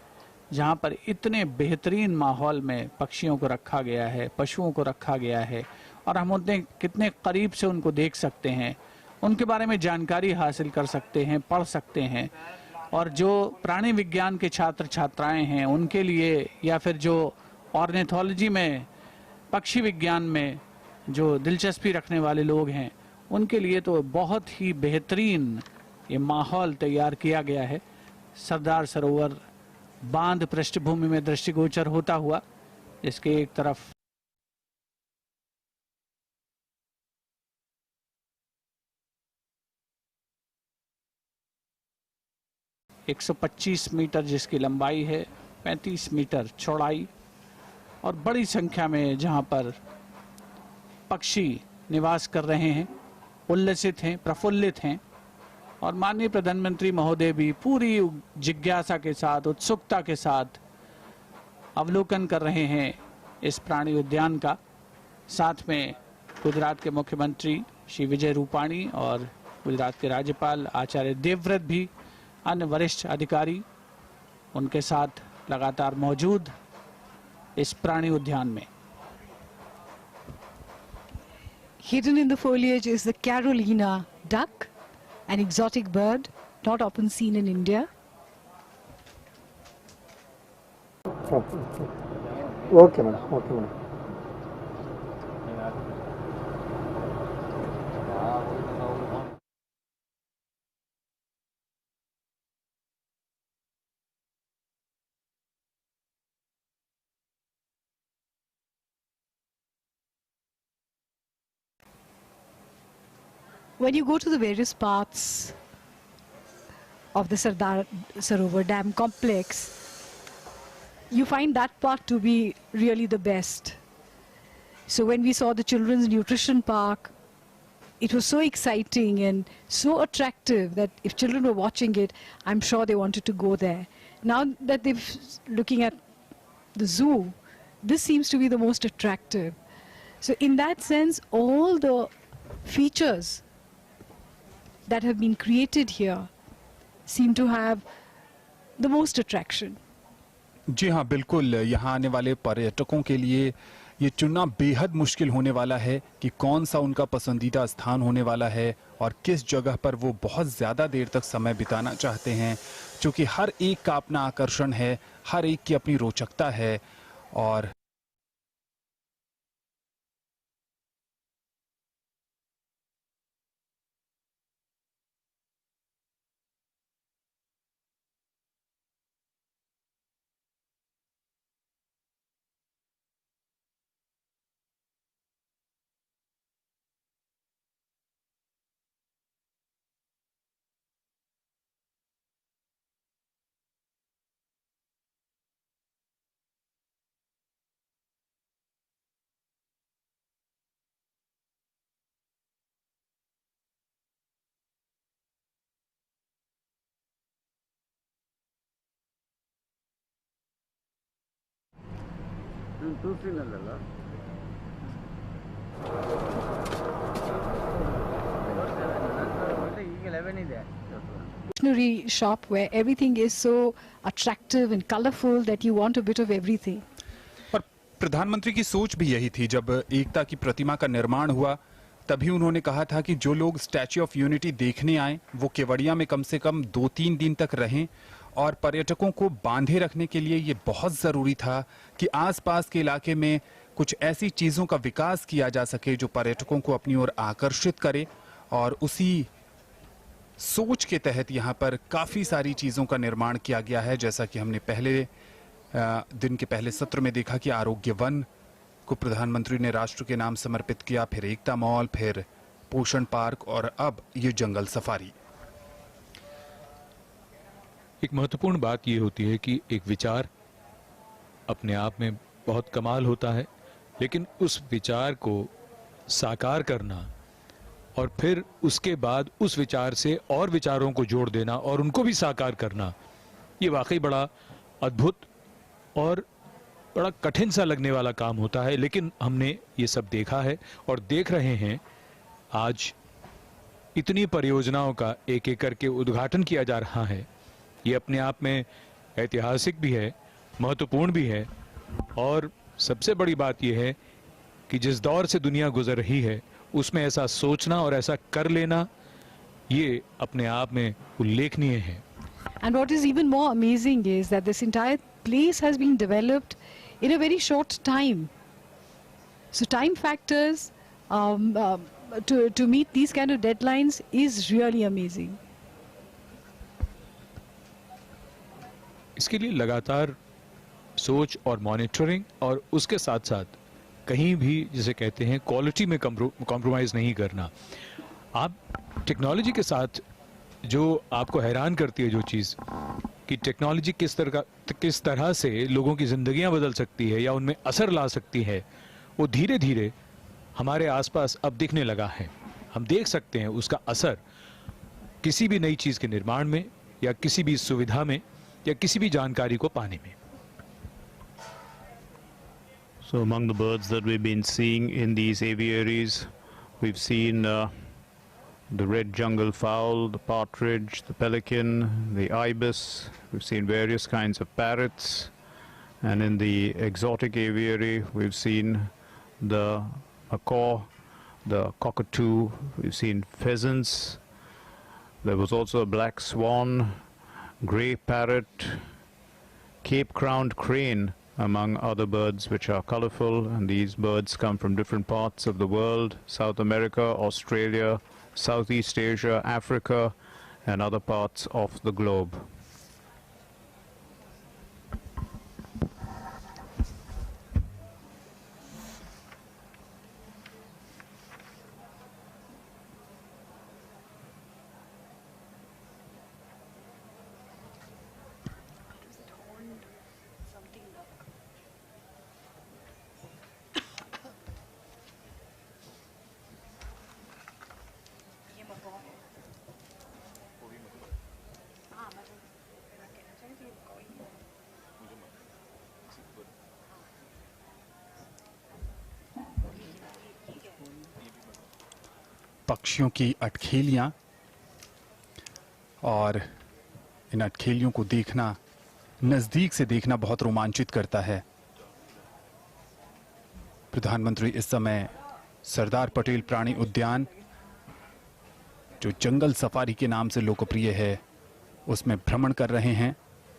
जहां पर इतने बेहतरीन माहौल में पक्षियों को रखा गया है, पशुओं को रखा गया है, और हम उतने कितने करीब से उनको देख सकते हैं, उनके बारे में जानकारी हासिल कर सकते हैं, पढ़ सकते हैं। और जो प्राणी विज्ञान के छात्र छात्राएं हैं उनके लिए, या फिर जो ऑर्निथोलॉजी में, पक्षी विज्ञान में जो दिलचस्पी रखने वाले लोग हैं, उनके लिए तो बहुत ही बेहतरीन ये माहौल तैयार किया गया है। सरदार सरोवर बांध पृष्ठभूमि में दृष्टिगोचर होता हुआ, जिसके एक तरफ एक 125 मीटर जिसकी लंबाई है, 35 मीटर चौड़ाई, और बड़ी संख्या में जहां पर पक्षी निवास कर रहे हैं, उल्लसित हैं, प्रफुल्लित हैं। और माननीय प्रधानमंत्री महोदय भी पूरी जिज्ञासा के साथ, उत्सुकता के साथ अवलोकन कर रहे हैं इस प्राणी उद्यान का। साथ में गुजरात के मुख्यमंत्री श्री विजय रूपाणी और गुजरात के राज्यपाल आचार्य देवव्रत भी, अन्य वरिष्ठ अधिकारी उनके साथ लगातार मौजूद इस प्राणी उद्यान में। Hidden in the foliage is the Carolina duck, an exotic bird not often seen in India. Okay, madam. Okay, madam. When you go to the various parts of the Sardar Sarovar Dam complex, you find that part to be really the best. So when we saw the children's nutrition park, it was so exciting and so attractive that if children were watching it, I'm sure they wanted to go there. Now that they're looking at the zoo, this seems to be the most attractive. So in that sense, all the features that have been created here seem to have the most attraction. जी हाँ, बिल्कुल। यहाँ आने वाले पर्यटकों के लिए ये चुनना बेहद मुश्किल होने वाला है कि कौन सा उनका पसंदीदा स्थान होने वाला है और किस जगह पर वो बहुत ज़्यादा देर तक समय बिताना चाहते हैं, क्योंकि हर एक का अपना आकर्षण है, हर एक की अपनी रोचकता है। और Stationery shop where everything is so attractive and colorful that you want a bit of everything. और प्रधानमंत्री की सोच भी यही थी। जब एकता की प्रतिमा का निर्माण हुआ तभी उन्होंने कहा था कि जो लोग स्टैच्यू ऑफ यूनिटी देखने आए वो केवड़िया में कम से कम 2-3 दिन तक रहें, और पर्यटकों को बांधे रखने के लिए ये बहुत ज़रूरी था कि आसपास के इलाके में कुछ ऐसी चीज़ों का विकास किया जा सके जो पर्यटकों को अपनी ओर आकर्षित करे। और उसी सोच के तहत यहाँ पर काफ़ी सारी चीज़ों का निर्माण किया गया है। जैसा कि हमने पहले दिन के पहले सत्र में देखा कि आरोग्य वन को प्रधानमंत्री ने राष्ट्र के नाम समर्पित किया, फिर एकता मॉल, फिर पोषण पार्क और अब ये जंगल सफारी। एक महत्वपूर्ण बात यह होती है कि एक विचार अपने आप में बहुत कमाल होता है, लेकिन उस विचार को साकार करना और फिर उसके बाद उस विचार से और विचारों को जोड़ देना और उनको भी साकार करना, ये वाकई बड़ा अद्भुत और बड़ा कठिन सा लगने वाला काम होता है। लेकिन हमने ये सब देखा है और देख रहे हैं। आज इतनी परियोजनाओं का एक एक करके उद्घाटन किया जा रहा है। ये अपने आप में ऐतिहासिक भी है, महत्वपूर्ण भी है, और सबसे बड़ी बात यह है कि जिस दौर से दुनिया गुजर रही है उसमें ऐसा सोचना और ऐसा कर लेना, ये अपने आप में उल्लेखनीय है। And what is even more amazing is that this entire place has been developed in a very short time. So time factors to meet these kind of deadlines is really amazing. इसके लिए लगातार सोच और monitoring और उसके साथ साथ कहीं भी जिसे कहते हैं क्वालिटी में कॉम्प्रोमाइज नहीं करना। आप टेक्नोलॉजी के साथ जो आपको हैरान करती है जो चीज़ कि टेक्नोलॉजी किस तरह से लोगों की ज़िंदगियां बदल सकती है या उनमें असर ला सकती है, वो धीरे धीरे हमारे आसपास अब दिखने लगा है। हम देख सकते हैं उसका असर किसी भी नई चीज़ के निर्माण में या किसी भी सुविधा में या किसी भी जानकारी को पाने में। So among the birds that we've been seeing in these aviaries, we've seen the red jungle fowl, the partridge, the pelican, the ibis. We've seen various kinds of parrots, and in the exotic aviary we've seen the macaw, the cockatoo, we've seen pheasants. There was also a black swan, grey parrot, Cape-crowned crane, among other birds which are colorful, and these birds come from different parts of the world: South America, Australia, Southeast Asia, Africa, and other parts of the globe. पक्षियों की अटखेलियां, और इन अटखेलियों को देखना, नजदीक से देखना बहुत रोमांचित करता है। प्रधानमंत्री इस समय सरदार पटेल प्राणी उद्यान, जो जंगल सफारी के नाम से लोकप्रिय है, उसमें भ्रमण कर रहे हैं।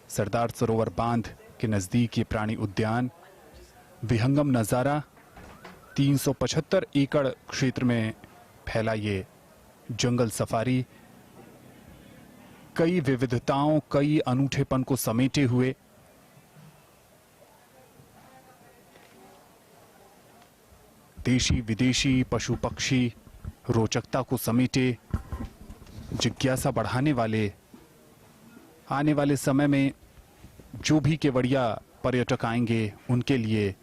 सरदार सरोवर बांध के नजदीक ये प्राणी उद्यान, विहंगम नज़ारा, 375 एकड़ क्षेत्र में फैला ये जंगल सफारी, कई विविधताओं, कई अनूठेपन को समेटे हुए। देशी विदेशी पशु पक्षी रोचकता को समेटे, जिज्ञासा बढ़ाने वाले, आने वाले समय में जो भी केवड़िया पर्यटक आएंगे उनके लिए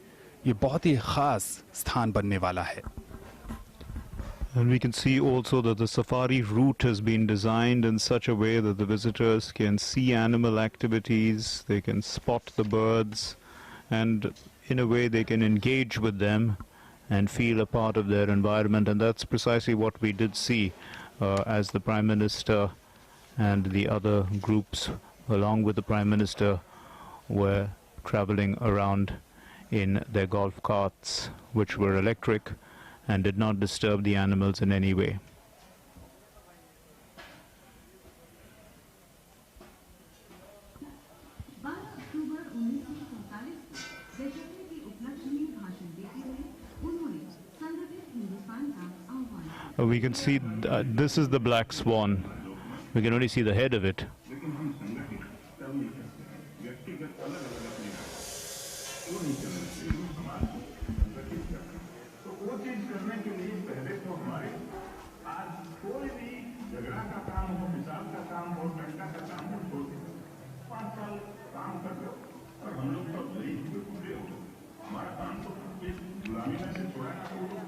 ये बहुत ही खास स्थान बनने वाला है। And we can see also that the safari route has been designed in such a way that the visitors can see animal activities, they can spot the birds, and in a way they can engage with them and feel a part of their environment. And that's precisely what we did see as the Prime Minister and the other groups along with the Prime Minister were traveling around in their golf carts, which were electric and did not disturb the animals in any way. We can see this is the black swan. We can only see the head of it.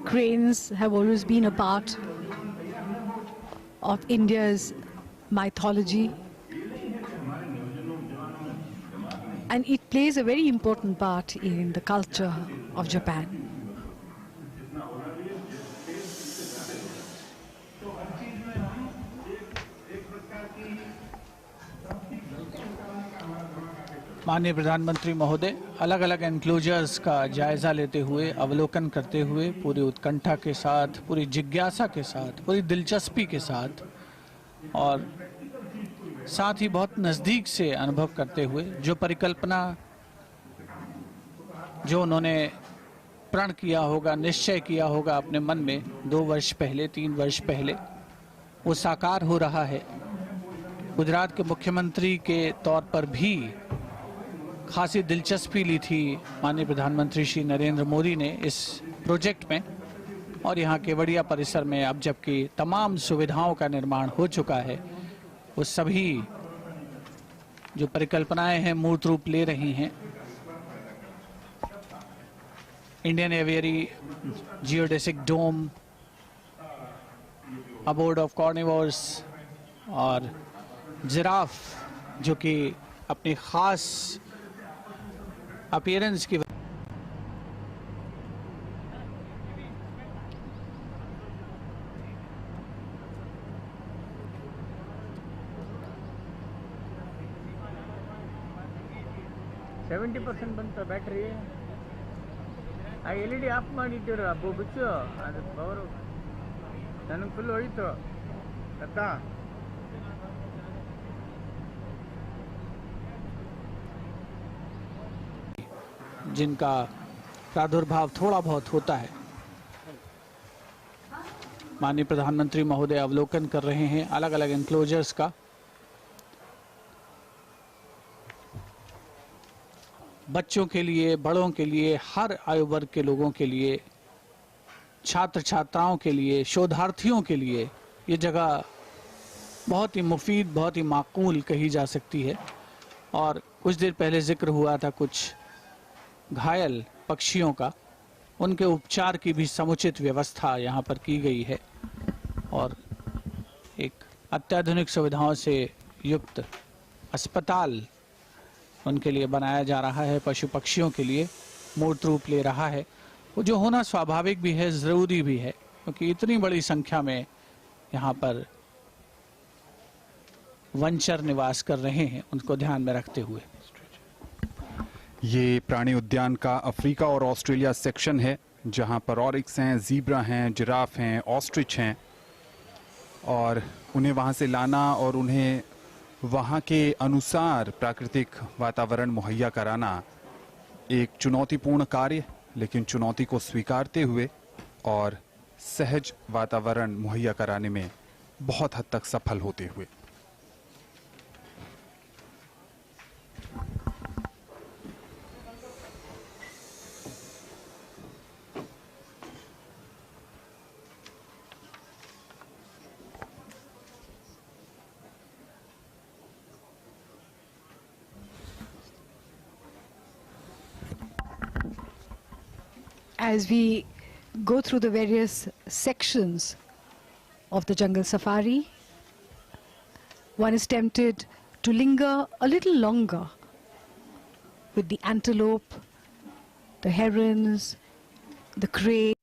cranes have always been a part of India's mythology, and it plays a very important part in the culture of Japan. माननीय प्रधानमंत्री महोदय अलग अलग enclosures का जायजा लेते हुए, अवलोकन करते हुए, पूरी उत्कंठा के साथ, पूरी जिज्ञासा के साथ, पूरी दिलचस्पी के साथ और साथ ही बहुत नज़दीक से अनुभव करते हुए जो परिकल्पना, जो उन्होंने प्रण किया होगा, निश्चय किया होगा अपने मन में 2 वर्ष पहले, 3 वर्ष पहले, वो साकार हो रहा है। गुजरात के मुख्यमंत्री के तौर पर भी खासी दिलचस्पी ली थी माननीय प्रधानमंत्री श्री नरेंद्र मोदी ने इस प्रोजेक्ट में, और यहाँ केवड़िया परिसर में अब जबकि तमाम सुविधाओं का निर्माण हो चुका है, वो सभी जो परिकल्पनाएं हैं मूर्त रूप ले रही हैं। Indian aviary geodesic dome, abode of carnivores और जिराफ जो कि अपनी खास अपीयरेंस की ಬಂತ ಬ್ಯಾಟ್ರಿ ಆ LED ಆಫ್ ಮಾಡಿಟ್ಟಿರು ಅಬ್ಬು ಬಿಚ್ಚು ಅದು ಪವರ್ ನನಗೆ ಫುಲ್ ಹೋಯಿತು ಅಕ್ಕ जिनका प्रादुर्भाव थोड़ा बहुत होता है। माननीय प्रधानमंत्री महोदय अवलोकन कर रहे हैं अलग अलग एनक्लोजर्स का। बच्चों के लिए, बड़ों के लिए, हर आयु वर्ग के लोगों के लिए, छात्र छात्राओं के लिए, शोधार्थियों के लिए ये जगह बहुत ही मुफीद, बहुत ही माकूल कही जा सकती है। और कुछ देर पहले जिक्र हुआ था कुछ घायल पक्षियों का, उनके उपचार की भी समुचित व्यवस्था यहाँ पर की गई है और एक अत्याधुनिक सुविधाओं से युक्त अस्पताल उनके लिए बनाया जा रहा है, पशु पक्षियों के लिए मूर्त रूप ले रहा है। वो जो होना स्वाभाविक भी है, ज़रूरी भी है, क्योंकि इतनी बड़ी संख्या में यहाँ पर वनचर निवास कर रहे हैं, उनको ध्यान में रखते हुए। ये प्राणी उद्यान का अफ्रीका और ऑस्ट्रेलिया सेक्शन है, जहां पर ऑरिक्स हैं, ज़ीब्रा हैं, जिराफ हैं, ऑस्ट्रिच हैं, और उन्हें वहां से लाना और उन्हें वहां के अनुसार प्राकृतिक वातावरण मुहैया कराना एक चुनौतीपूर्ण कार्य, लेकिन चुनौती को स्वीकारते हुए और सहज वातावरण मुहैया कराने में बहुत हद तक सफल होते हुए। As we go through the various sections of the jungle safari, one is tempted to linger a little longer with the antelope, the herons, the crane.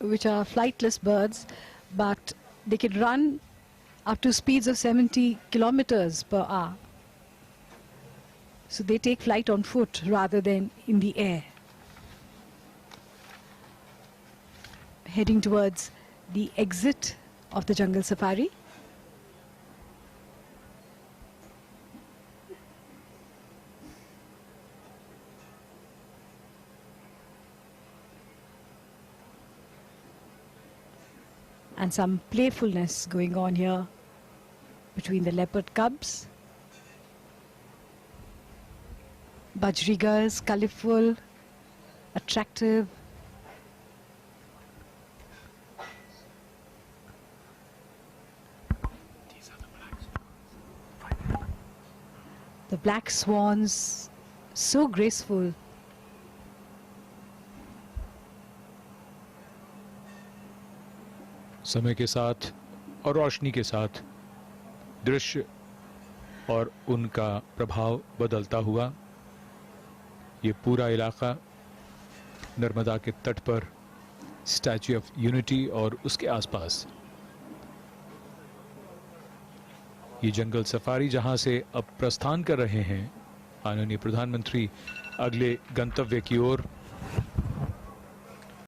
Which are flightless birds, but they can run up to speeds of 70 kilometers per hour. So they take flight on foot rather than in the air. Heading towards the exit of the jungle safari. And some playfulness going on here between the leopard cubs. Bajrigas, colorful, attractive. The black swans, so graceful. समय के साथ और रोशनी के साथ दृश्य और उनका प्रभाव बदलता हुआ ये पूरा इलाका नर्मदा के तट पर स्टैच्यू ऑफ यूनिटी और उसके आसपास ये जंगल सफारी जहां से अब प्रस्थान कर रहे हैं माननीय प्रधानमंत्री अगले गंतव्य की ओर